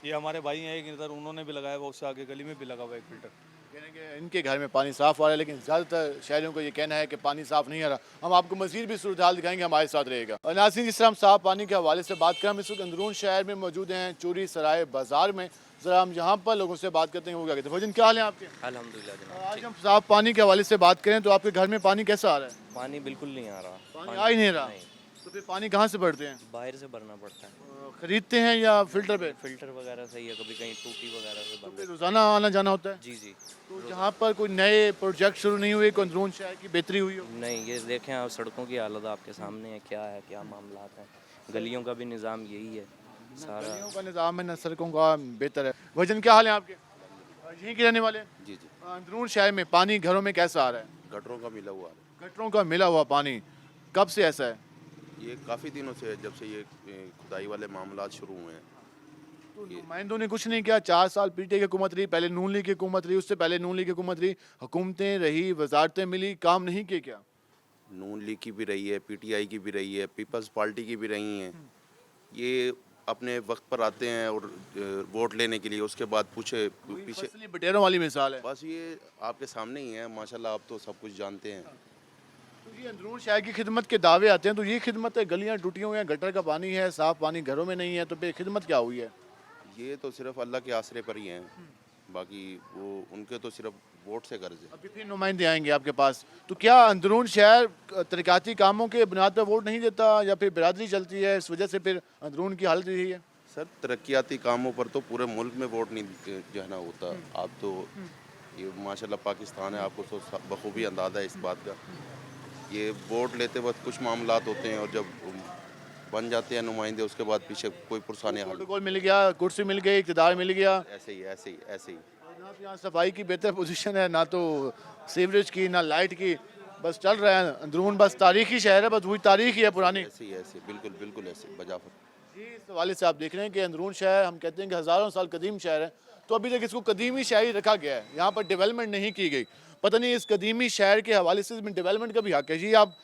ये हमारे भाई हैं एक इधर, उन्होंने भी लगाया हुआ, उससे आगे गली में भी लगा हुआ है एक फिल्टर। कहेंगे इनके घर में पानी साफ़ आ रहा है, लेकिन ज़्यादातर शहरियों को ये कहना है कि पानी साफ़ नहीं आ रहा। हम आपको मज़ीद भी सूरत हाल दिखाएंगे, हमारे साथ रहेगा। और नाज़रीन, जिस तरह हम साफ़ पानी के हवाले से बात करें, हम इस वक्त अंदरून शहर में मौजूद हैं, चूरी सराय बाज़ार में। ज़रा हम यहाँ पर लोगों से बात करते हैं, वो क्या कहते हैं। भजन क्या हाल है आपके? अल्हम्दुलिल्लाह। आज हम साफ़ पानी के हवाले से बात करें तो आपके घर में पानी कैसा आ रहा है? पानी बिल्कुल नहीं आ रहा, पानी आ ही नहीं रहा। तो फिर पानी कहाँ से भरते हैं? बाहर से भरना पड़ता है, खरीदते हैं या फिल्टर पे? फिल्टर वगैरह सही है, कभी कहीं टूटी वगैरह से तो फिर रोज़ाना आना जाना होता है? जी जी। तो जहाँ पर कोई नए प्रोजेक्ट शुरू नहीं हुए, कोई अंदरून शहर की बेहतरी हुई हो? नहीं, ये देखें आप, सड़कों की हालत आपके सामने है, क्या मामला है। गलियों का भी निज़ाम यही है सारा। गलियों का निज़ाम है, न सड़कों का बेहतर है। भजन क्या हाल है आपके? यहीं के रहने वाले? जी जी। अंदरून शहर में पानी घरों में कैसा आ रहा है? गटरों का मिला हुआ है। गटरों का मिला हुआ पानी कब से ऐसा है? ये काफ़ी दिनों से है, जब से ये खुदाई वाले मामला शुरू हुए हैं। तो नुमाइंदों ने कुछ नहीं किया। 4 साल पीटीआई की हुकूमत रही, पहले नून लीग की हुकूमत रही, उससे पहले नून लीग की हुकूमत रही, हुकूमतें रही, वजारतें मिली, काम नहीं किए क्या? नून लीग की भी रही है, पीटीआई की भी रही है, पीपल्स पार्टी की भी रही हैं। ये अपने वक्त पर आते हैं और वोट लेने के लिए, उसके बाद पूछे पीछे फसली बटेरों वाली मिसाल है। बस ये आपके सामने ही है माशाल्लाह, आप तो सब कुछ जानते हैं। तो ये अंदरून शहर की खिदमत के दावे आते हैं, तो ये खिदमत है, गलियाँ टूटी हुई हैं, गटर का पानी है, साफ़ पानी घरों में नहीं है, तो फिर खिदमत क्या हुई है? ये तो सिर्फ अल्लाह के आसरे पर ही हैं, बाकी वो उनके तो सिर्फ वोट से कर्ज है। अभी फिर नुमाइंदे आएंगे आपके पास, तो क्या अंदरून शहर तरक्याती कामों के बुनियाद पर वोट नहीं देता या फिर बिरादरी चलती है, इस वजह से फिर अंदरून की हालत यही है? सर तरक्याती कामों पर तो पूरे मुल्क में वोट नहीं जो है ना होता। आप तो ये माशाल्लाह पाकिस्तान है, आपको तो बखूबी अंदाज़ा है इस बात का। ये वोट लेते वक्त कुछ मामलात होते हैं और जब बन जाते हैं नुमाइंदे उसके बाद पीछे कोई पुरसाने हाल। प्रोटोकॉल मिल गया, कुर्सी मिल गई, इक़्तिदार मिल गया, ऐसे ही ऐसे ही ऐसे ही। यहाँ सफाई की बेहतर पोजीशन है, ना तो सीवरेज की ना लाइट की, बस चल रहा है अंदरून। बस तारीखी शहर है, बस वही तारीख ही है पुरानी। ऐसे ही ऐसे, बिल्कुल बिल्कुल ऐसे बजाफर। जी, इस हवाले से आप देख रहे हैं कि अंदरून शहर, हम कहते हैं कि हज़ारों साल कदीम शहर है, तो अभी तक इसको कदीमी शहर ही रखा गया है, यहाँ पर डेवलपमेंट नहीं की गई। पता नहीं इस कदीमी शहर के हवाले से डेवलपमेंट का भी हक है। जी आप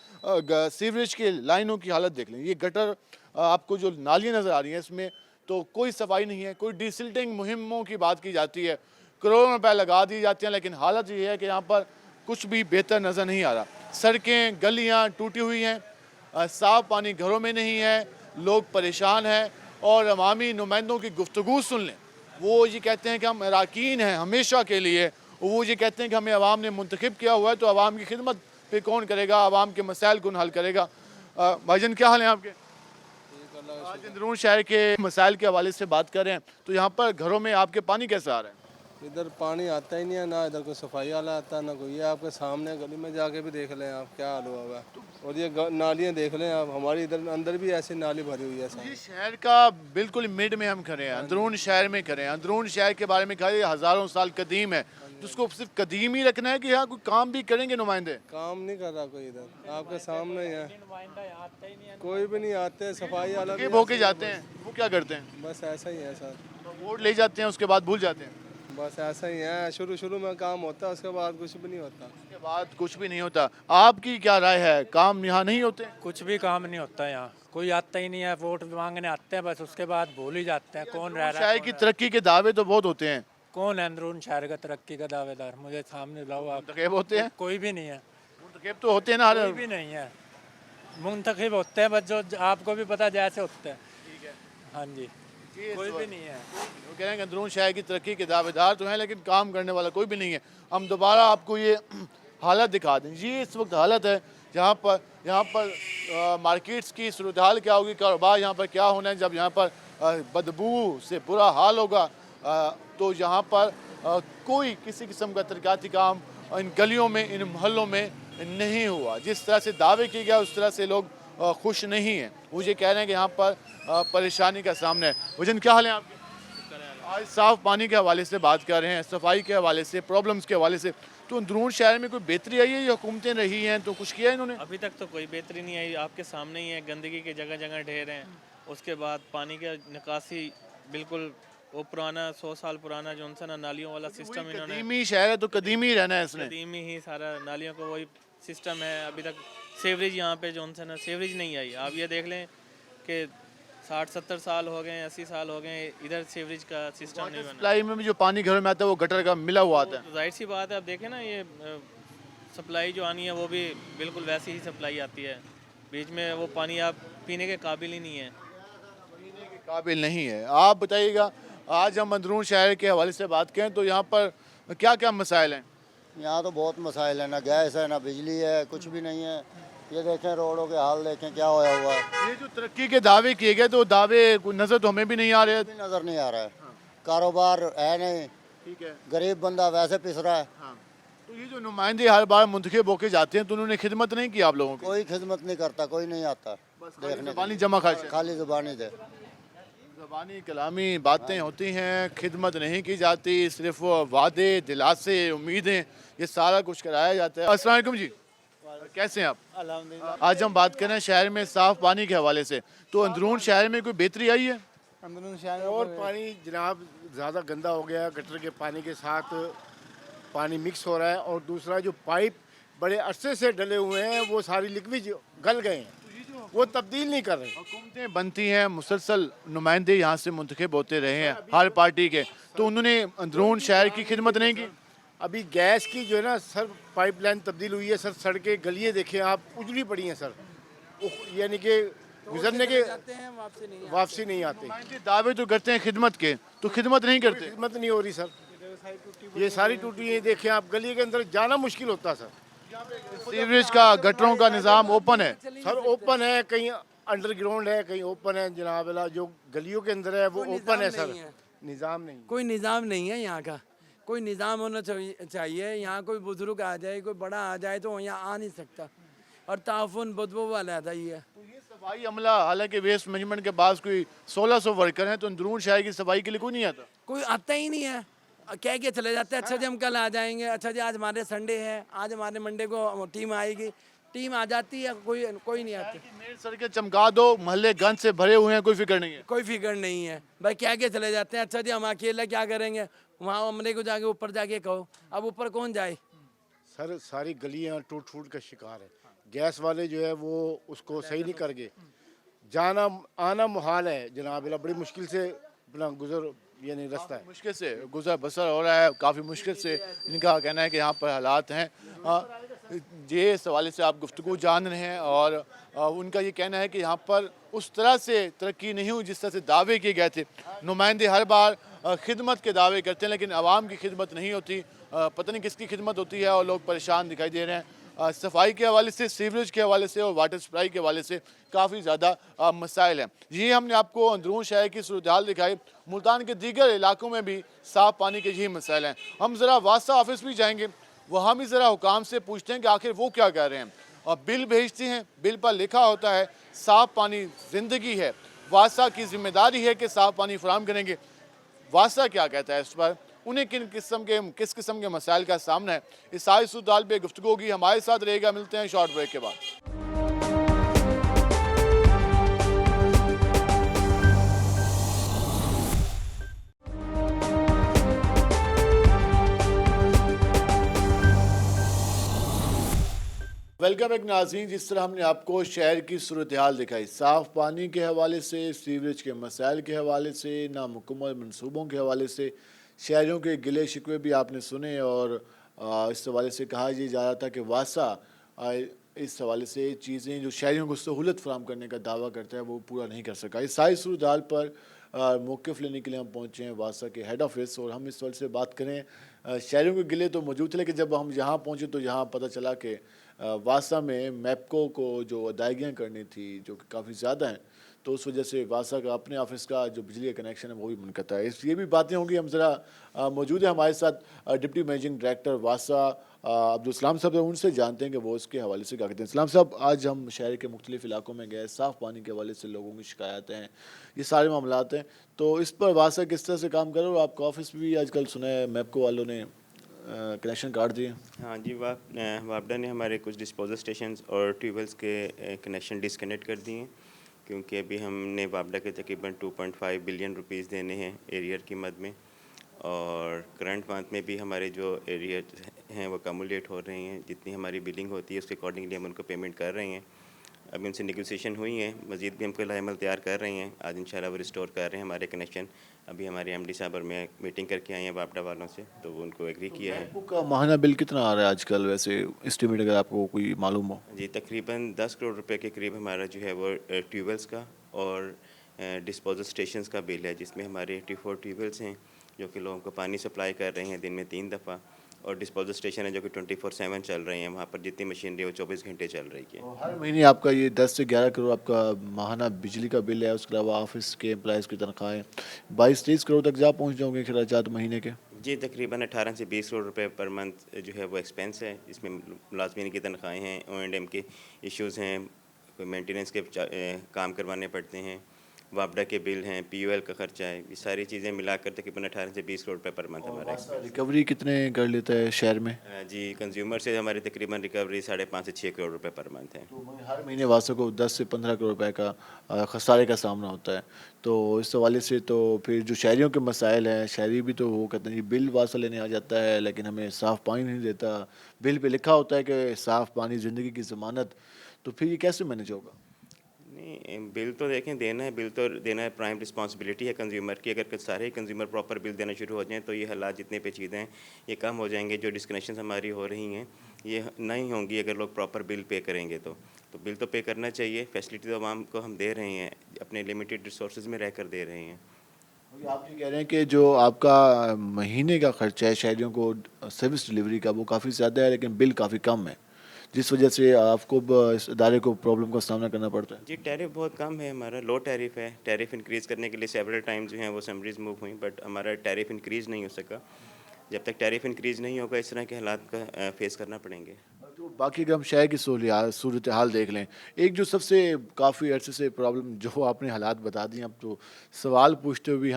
सीवरेज की लाइनों की हालत देख लें, ये गटर आपको जो नालियाँ नज़र आ रही हैं इसमें तो कोई सफाई नहीं है, कोई डिसिल्टिंग मुहिमों की बात की जाती है, करोड़ों रुपए लगा दी जाती हैं, लेकिन हालत ये है कि यहाँ पर कुछ भी बेहतर नज़र नहीं आ रहा। सड़कें गलियाँ टूटी हुई हैं, साफ़ पानी घरों में नहीं है, लोग परेशान हैं। और अवामी नुमाइंदों की गुफ्तगू सुन लें, वो ये कहते हैं कि हम अरकान हैं हमेशा के लिए, वो ये कहते हैं कि हमें अवाम ने मुंतखब किया हुआ है, तो अवाम की खिदमत पे कौन करेगा, अवाम के मसाइल कौन हल करेगा। भाईजान क्या हाल है आपके? आज अंदरून शहर के मसाइल के हवाले से बात कर रहे हैं, तो यहाँ पर घरों में आपके पानी कैसा आ रहा है? इधर पानी आता ही नहीं है, ना इधर कोई सफाई वाला आता है ना कोई। ये आपके सामने गली में जाके भी देख लें आप क्या हाल हुआ हुआ है। और ये नालियाँ देख लें आप, हमारी इधर अंदर भी ऐसी नाली भरी हुई है। ये शहर का बिल्कुल मिड में हम खड़े हैं, अंदरून शहर में खड़े हैं। अंदरून शहर के बारे में कहा ये हज़ारों साल कदीम है, तो उसको सिर्फ कदीम ही रखना है कि यहाँ कोई काम भी करेंगे नुमाइंदे? काम नहीं कर रहा कोई इधर, आपके सामने ही है, कोई भी नहीं आते। सफाई वाला भी होके जाते हैं, वो क्या करते हैं? बस ऐसा ही है सर, वोट ले जाते हैं उसके बाद भूल जाते हैं। बस ऐसा ही है, शुरू में काम होता है, उसके बाद कुछ भी नहीं होता। उसके बाद कुछ भी नहीं होता। आपकी क्या राय है, काम यहाँ नहीं होते? कुछ भी काम नहीं होता यहाँ, कोई आता ही नहीं है, वोट मांगने आते हैं बस, उसके बाद भूल ही जाते हैं कौन रह रहा है। शहर की तरक्की के दावे तो बहुत होते हैं, कौन है अंदरून शहर का तरक्की का दावेदार? मुझे सामने लाओ आप। मुंतखब होते हैं? कोई भी नहीं है। मुंतखब तो होते हैं ना, कोई भी नहीं है। मुंतखब होते हैं बस, जो आपको भी पता जैसे होते हैं। ठीक है, हाँ जी, कोई भी नहीं है। वो कह रहे हैं कि अंदरून शहर की तरक्की के दावेदार तो हैं, लेकिन काम करने वाला कोई भी नहीं है। हम दोबारा आपको ये हालत दिखा दें। जी इस वक्त हालत है यहाँ पर मार्केट्स की सूरत हाल क्या होगी, कारोबार यहाँ पर क्या होना है, जब यहाँ पर बदबू से बुरा हाल होगा तो यहाँ पर कोई किसी किस्म का तरक्याती काम इन गलियों में, इन मोहल्लों में नहीं हुआ। जिस तरह से दावे किए गया उस तरह से लोग खुश नहीं हैं। वो ये कह रहे हैं कि यहाँ पर परेशानी का सामना है। वजन क्या हाल है आपके? आज साफ़ पानी के हवाले से बात कर रहे हैं, सफाई के हवाले से, प्रॉब्लम्स के हवाले से, तो अंदरून शहर में कोई बेहतरी आई है या हुकूमतें रही हैं तो कुछ किया इन्होंने? अभी तक तो कोई बेहतरी नहीं आई, आपके सामने ही है, गंदगी के जगह जगह ढेर हैं। उसके बाद पानी का निकासी बिल्कुल वो पुराना 100 साल पुराना जो उनसे ना नालियों वाला सिस्टम इन्होंने। कदीमी शहर है तो कदीमी रहना है इसने, कदीमी ही सारा नालियों का वही सिस्टम है। अभी तक सीवरेज यहाँ पे जो उनसे ना सीवरेज नहीं आई। आप ये देख लें कि 60-70 साल हो गए, 80 साल हो गए, इधर सीवरेज का सिस्टम नहीं बना। सप्लाई में भी जो पानी घरों में आता है वो गटर का मिला हुआ आता है। जाहिर सी बात है, आप देखें ना ये सप्लाई जो आनी है वो भी बिल्कुल वैसी ही सप्लाई आती है। बीच में वो पानी आप पीने के काबिल ही नहीं है, पीने के काबिल नहीं है। आप बताइएगा, आज हम अंदरून शहर के हवाले से बात करें तो यहाँ पर क्या क्या मसाइल हैं? यहाँ तो बहुत मसाइल है, ना गैस है ना बिजली है, कुछ भी नहीं है। ये देखें रोडों के हाल देखें क्या होया हुआ है। ये जो तरक्की के दावे किए गए तो दावे नज़र तो हमें भी नहीं आ रहे, नज़र नहीं आ रहा है। कारोबार है नहीं, ठीक है, गरीब बंदा वैसे पिस रहा है। तो ये जो नुमाइंदे हर बार मुंतखब होके जाते हैं तो उन्होंने खिदमत नहीं की आप लोगों की? कोई खिदमत नहीं करता, कोई नहीं आता देखने। ज़बानी जमा खर्च, खाली ज़ुबानी दे, ज़बानी कलामी बातें होती हैं, खिदमत नहीं की जाती, सिर्फ वो वादे, दिलासे, उम्मीदें, ये सारा कुछ कराया जाता है। अस्सलाम वालेकुम जी, कैसे हैं आप? अल्हम्दुलिल्लाह। आज हम बात करें शहर में साफ़ पानी के हवाले से, तो अंदरून शहर में कोई बेहतरी आई है? अंदरून शहर में और पानी जनाब ज़्यादा गंदा हो गया, गटर के पानी के साथ पानी मिक्स हो रहा है। और दूसरा जो पाइप बड़े अरसे से डले हुए हैं वो सारी लिक्विड गल गए हैं। तो ये जो वो तब्दील नहीं कर रहे। हुकूमतें बनती हैं, मुसलसल नुमाइंदे यहाँ से मुंतखब होते रहे हैं हर पार्टी के, तो उन्होंने अंदरून शहर की खिदमत नहीं की। अभी गैस की जो है ना सर पाइपलाइन तब्दील हुई है सर, सड़कें गलियाँ देखें आप उजड़ी पड़ी हैं सर, यानी कि गुजरने के वापसी नहीं आते। दावे तो करते हैं खिदमत के, तो खिदमत नहीं करते। खिदमत नहीं हो रही सर, ये सारी टूटी है, देखें आप गली के अंदर जाना मुश्किल होता सर। सीवरेज का गटरों का निज़ाम ओपन है सर, ओपन है, कहीं अंडरग्राउंड है, कहीं ओपन है जनाब वाला, जो गलियों के अंदर है वो ओपन है सर, निज़ाम नहीं, कोई निज़ाम नहीं है यहाँ का, कोई निज़ाम होना चाहिए। यहाँ कोई बुजुर्ग आ जाए, कोई बड़ा आ जाए तो यहाँ आ नहीं सकता, और ताउन बदबू वाला आता ही है। तो ये सफाई अमला, हालांकि वेस्ट मैनेजमेंट के पास कोई 1600 वर्कर हैं, तो अंदरून शहर की सफाई के लिए कोई नहीं आता। कोई आता ही नहीं है, कह के चले जाते हैं अच्छा जी हम कल आ जाएंगे, अच्छा जी आज हमारे संडे है, आज हमारे मंडे को टीम आएगी, टीम आ जाती है, कोई नहीं आती। मेन सड़कें चमका दो, मोहल्ले गंद से भरे हुए हैं, कोई फिक्र नहीं है। कोई फिक्र नहीं है भाई, कह के चले जाते हैं अच्छा जी हम अकेले क्या करेंगे, वहाँ अमले को जाके ऊपर जाके कहो, अब ऊपर कौन जाए। सर सारी गलियाँ टूट फूट का शिकार है, गैस वाले जो है वो उसको सही नहीं कर गए, जाना आना मुहाल है जनाब, बड़ी मुश्किल से अपना गुजर यानी रास्ता है, मुश्किल से गुजर बसर हो रहा है, काफ़ी मुश्किल से इनका कहना है कि यहाँ पर हालात हैं। ये इस हवाले से आप गुफ्तगू जान रहे हैं, और उनका ये कहना है कि यहाँ पर उस तरह से तरक्की नहीं हुई जिस तरह से दावे किए गए थे। नुमाइंदे हर बार खिदमत के दावे करते हैं, लेकिन आवाम की खिदमत नहीं होती, पता नहीं किसकी खिदमत होती है, और लोग परेशान दिखाई दे रहे हैं। सफाई के हवाले से, सीवरेज के हवाले से और वाटर सप्लाई के हवाले से काफ़ी ज़्यादा मसाइल हैं। ये हमने आपको अंदरून शहर की सूरत हाल दिखाई, मुल्तान के दीगर इलाकों में भी साफ़ पानी के यही मसाइल हैं। हम ज़रा वासा ऑफिस भी जाएंगे, वहाँ भी ज़रा हुकाम से पूछते हैं कि आखिर वो क्या कह रहे हैं। और बिल भेजते हैं, बिल पर लिखा होता है साफ़ पानी ज़िंदगी है, वासा की जिम्मेदारी है कि साफ़ पानी फराहम करेंगे। वासा क्या कहता है इस पर, उन्हें किस किस्म के मसाइल का सामना है, इस सारी सूरत पे गुफ्तगू होगी। हमारे साथ रहेगा, मिलते हैं शॉर्ट ब्रेक के बाद। वेलकम एक नाज़रीन, जिस तरह हमने आपको शहर की सूरत हाल दिखाई, साफ़ पानी के हवाले से, सीवरेज के मसाइल के हवाले से, नामुकम्मल मनसूबों के हवाले से, शहरियों के गिले शिकवे भी आपने सुने, और इस हवाले से कहा ये जा रहा था कि वासा इस हवाले से चीज़ें जो शहरियों को सहूलत फराहम करने का दावा करता है वो पूरा नहीं कर सका। इस सारी सूरत हाल पर मौक़िफ़ लेने के लिए हम पहुँचे हैं वासा के हेड ऑफिस, और हम इस हवाले से बात करें। शहरियों के गिले तो मौजूद थे, लेकिन जब हम यहाँ पहुँचे तो यहाँ पता चला कि वासा में मैपको को जो अदायगियाँ करनी थी जो कि काफ़ी ज़्यादा हैं, तो उस वजह से वासा का अपने ऑफिस का जो बिजली का कनेक्शन है वो भी मुनक़ता है। ये भी बातें होंगी। हम ज़रा मौजूद है हमारे साथ डिप्टी मैनेजिंग डायरेक्टर वासा अब्दुल सलाम साहब, उनसे जानते हैं कि वो इसके हवाले से क्या कहते हैं। सलाम साहब, आज हम शहर के मुख्तलिफ़ इलाकों में गए, साफ़ पानी के हवाले से लोगों की शिकायतें हैं, ये सारे मामलात हैं, तो इस पर वासा किस तरह से काम कर रहे हो? आपका ऑफिस भी आजकल सुना है मैपको वालों ने कनेक्शन काट दिए। हाँ जी, वापडा ने हमारे कुछ डिस्पोजल स्टेशंस और ट्यूबवेल्स के कनेक्शन डिसकनेक्ट कर दिए हैं, क्योंकि अभी हमने वापडा के तकरीबन 2.5 बिलियन रुपीस देने हैं एरियर की मद में, और करंट मंथ में भी हमारे जो एरियर हैं वो कमुलेट हो रहे हैं, जितनी हमारी बिलिंग होती है उसके अकॉर्डिंगली हम उनको पेमेंट कर रहे हैं। अभी उनसे नेगोशिएशन हुई है, मज़ीद भी हम कोई लाइमल तैयार कर रहे हैं, आज इंशाल्लाह वो रिस्टोर कर रहे हैं हमारे कनेक्शन। अभी हमारे एमडी साहब और मैं मीटिंग करके आए हैं वापडा वालों से, तो वो उनको एग्री किया है। आपका माहाना बिल कितना आ रहा है आजकल वैसे एस्टिमेट, अगर आपको कोई मालूम हो? जी, तकरीबन 10 करोड़ रुपए के करीब हमारा जो है वो ट्यूबवेल्स का और डिस्पोजल स्टेशंस का बिल है, जिसमें हमारे 84 ट्यूबवेल्स हैं जो कि लोगों को पानी सप्लाई कर रहे हैं दिन में 3 दफ़ा, और डिस्पोजल स्टेशन है जो कि 24/7 चल रहे हैं, वहाँ पर जितनी मशीनरी है वो 24 घंटे चल रही है। हर महीने आपका ये 10 से 11 करोड़ आपका माहाना बिजली का बिल है, उसके अलावा ऑफिस के एम्प्लॉयज़ की तनख्वाहें 22-23 करोड़ तक जा पहुँच जाओगे खर्चात महीने के? जी, तकरीबन 18 से 20 करोड़ रुपए पर मंथ जो है वो एक्सपेंस है, इसमें मुलाजमीन की तनख्वाहें हैं, O&M के इश्यूज़ हैं, कोई मेंटेनेंस के काम करवाने पड़ते हैं, वापडा के बिल हैं, POL का खर्चा है, ये सारी चीज़ें मिलाकर तकरीबन 18 से 20 करोड़ रुपए पर मंथ हमारा एक्सपेंस। रिकवरी कितने कर लेता है शहर में? जी, कंज्यूमर से हमारी तकरीबन रिकवरी 5.5 से 6 करोड़ रुपए पर मंथ है। तो हर महीने वासों को 10 से 15 करोड़ रुपए का खसारे का सामना होता है, तो इस हवाले से तो फिर जो शहरियों के मसाइल हैं, शहरी भी तो वो कहते हैं बिल वासा लेने आ जाता है लेकिन हमें साफ़ पानी नहीं देता, बिल पे लिखा होता है कि साफ़ पानी ज़िंदगी की ज़मानत, तो फिर ये कैसे मैनेज होगा? नहीं, बिल तो देखें देना है, बिल तो देना है, प्राइम रिस्पांसिबिलिटी है कंज्यूमर की। अगर सारे कंज्यूमर प्रॉपर बिल देना शुरू हो जाएं तो ये हालात जितने पेचीदे हैं ये कम हो जाएंगे। जो डिस्कनेक्शन हमारी हो रही हैं ये नहीं होंगी अगर लोग प्रॉपर बिल पे करेंगे। तो बिल तो पे करना चाहिए। फैसिलिटी तो आवाम को हम दे रहे हैं, अपने लिमिटेड रिसोर्स में रहकर दे रहे हैं। आप ये कह रहे हैं कि जो आपका महीने का खर्चा है शहरियों को सर्विस डिलीवरी का वो काफ़ी ज़्यादा है लेकिन बिल काफ़ी कम है, जिस वजह से आपको इस इदारे को प्रॉब्लम का सामना करना पड़ता है। जी, टैरिफ बहुत कम है हमारा, लो टैरिफ है। टैरिफ इंक्रीज़ करने के लिए सेवरल टाइम्स जो हैं वो समरीज मूव हुई, बट हमारा टैरिफ इंक्रीज़ नहीं हो सका। जब तक टैरिफ इंक्रीज़ नहीं होगा इस तरह के हालात का फेस करना पड़ेंगे। तो बाकी अगर हम शहर की सूरत हाल देख लें, एक जो सबसे काफ़ी अरसे से प्रॉब्लम जो आपने हालात बता दिए, अब तो सवाल पूछते हुए भी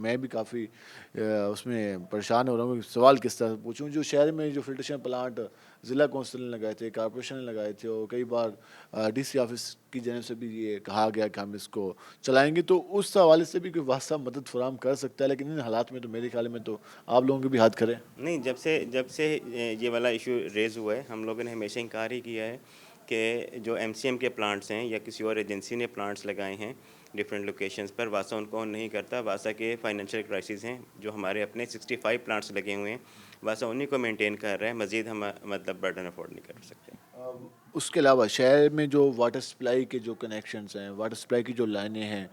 मैं भी काफ़ी उसमें परेशान हो रहा हूँ कि सवाल किस तरह से पूछूं। जो शहर में जो फिल्ट्रेशन प्लांट ज़िला कौंसिल ने लगाए थे, कॉर्पोरेशन ने लगाए थे और कई बार डीसी ऑफिस की जानब से भी ये कहा गया कि हम इसको चलाएंगे, तो उस हवाले से भी कोई वास्ता मदद फराम कर सकता है। लेकिन इन हालात में तो मेरे ख्याल में तो आप लोगों के भी हाथ खड़े हैं। नहीं, जब से ये वाला इशू रेज़ हुआ है हम लोगों ने हमेशा इनकार ही किया है कि जो एमसीएम के प्लांट्स हैं या किसी और एजेंसी ने प्लांट्स लगाए हैं डिफरेंट लोकेशंस पर, वासा उनको नहीं करता। वासा के फाइनेंशियल क्राइसिस हैं, जो हमारे अपने 65 प्लांट्स लगे हुए हैं, वासा उन्हीं को मेंटेन कर रहा है। मज़ीद हम मतलब बर्डन अफोर्ड नहीं कर सकते। उसके अलावा शहर में जो वाटर सप्लाई के जो कनेक्शंस हैं, वाटर सप्लाई की जो लाइनें हैं,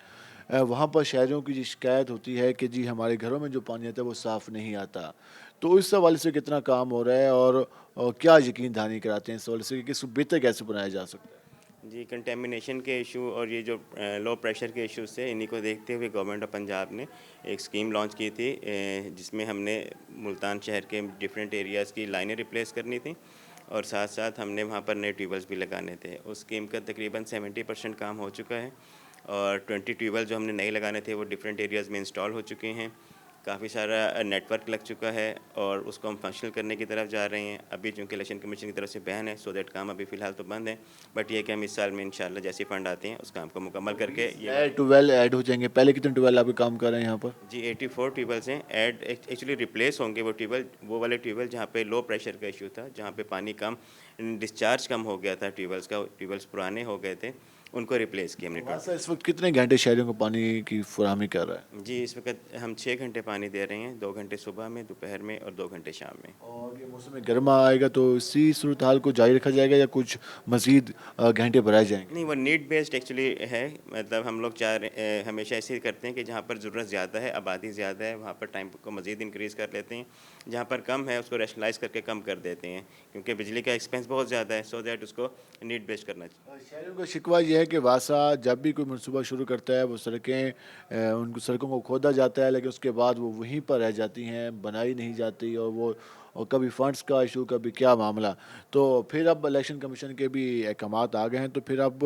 वहाँ पर शहरियों की जी शिकायत होती है कि जी हमारे घरों में जो पानी आता है वो साफ़ नहीं आता। तो इस हवाले से कितना काम हो रहा है और क्या यकीन दहानी कराते हैं इस हवाले से कि इसको बेहतर कैसे बनाया जा सकता है? जी, कंटेमिनेशन के इशू और ये जो लो प्रेशर के इशू से इन्हीं को देखते हुए गवर्नमेंट ऑफ पंजाब ने एक स्कीम लॉन्च की थी जिसमें हमने मुल्तान शहर के डिफरेंट एरियाज़ की लाइनें रिप्लेस करनी थी और साथ साथ हमने वहाँ पर नए ट्यूबवेल्स भी लगाने थे। उस स्कीम का तकरीबन 70% काम हो चुका है और 20 ट्यूबवेल जो हमने नए लगाने थे वो डिफरेंट एरियाज़ में इंस्टॉल हो चुके हैं। काफ़ी सारा नेटवर्क लग चुका है और उसको हम फंक्शनल करने की तरफ जा रहे हैं। अभी चूँकि इलेक्शन कमीशन की तरफ से बैन है, सो दैट काम अभी फ़िलहाल तो बंद है, बट ये कि हम इस साल में इंशाल्लाह जैसे फंड आते हैं उस काम को मुकम्मल करके ये ट्यूबवेल ऐड हो जाएंगे। पहले कितने ट्यूबवेल आप काम कर रहे हैं यहाँ पर? जी 84 ट्यूबवेल्स हैं ऐड, एक्चुअली रिप्लेस होंगे वो ट्यूबवेल, वो वाले ट्यूबवेल जहाँ पे लो प्रेशर का इशू था, जहाँ पे पानी कम डिस्चार्ज कम हो गया था ट्यूबवेल्स पुराने हो गए थे, उनको रिप्लेस किया हमने। वासा इस वक्त कितने घंटे शहरियों को पानी की फराहमी कर रहा है? जी, इस वक्त हम 6 घंटे पानी दे रहे हैं, 2 घंटे सुबह में, दोपहर में और 2 घंटे शाम में। और ये मौसम गर्मा आएगा तो इसी सूरत हाल को जारी रखा जाएगा या कुछ मज़ीद घंटे बढ़ाए जाएंगे? नहीं, वो नीड बेस्ड एक्चुअली है, मतलब हम लोग हमेशा ऐसे ही करते हैं कि जहाँ पर ज़रूरत ज़्यादा है, आबादी ज़्यादा है, वहाँ पर टाइम को मज़ीद इंक्रीज़ कर लेते हैं। जहाँ पर कम है उसको रैशनलाइज करके कम कर देते हैं, क्योंकि बिजली का एक्सपेंस बहुत ज़्यादा है, सो दैट उसको नीड बेस्ड करना चाहिए। शहरियों का शिकवा यह है कि वासा जब भी कोई मनसूबा शुरू करता है वो उनको सड़कों को खोदा जाता है लेकिन उसके बाद वो वहीं पर रह जाती हैं, बनाई नहीं जाती और कभी फंड्स का इशू, कभी क्या मामला। तो फिर अब इलेक्शन कमीशन के भी अहकामात आ गए हैं, तो फिर अब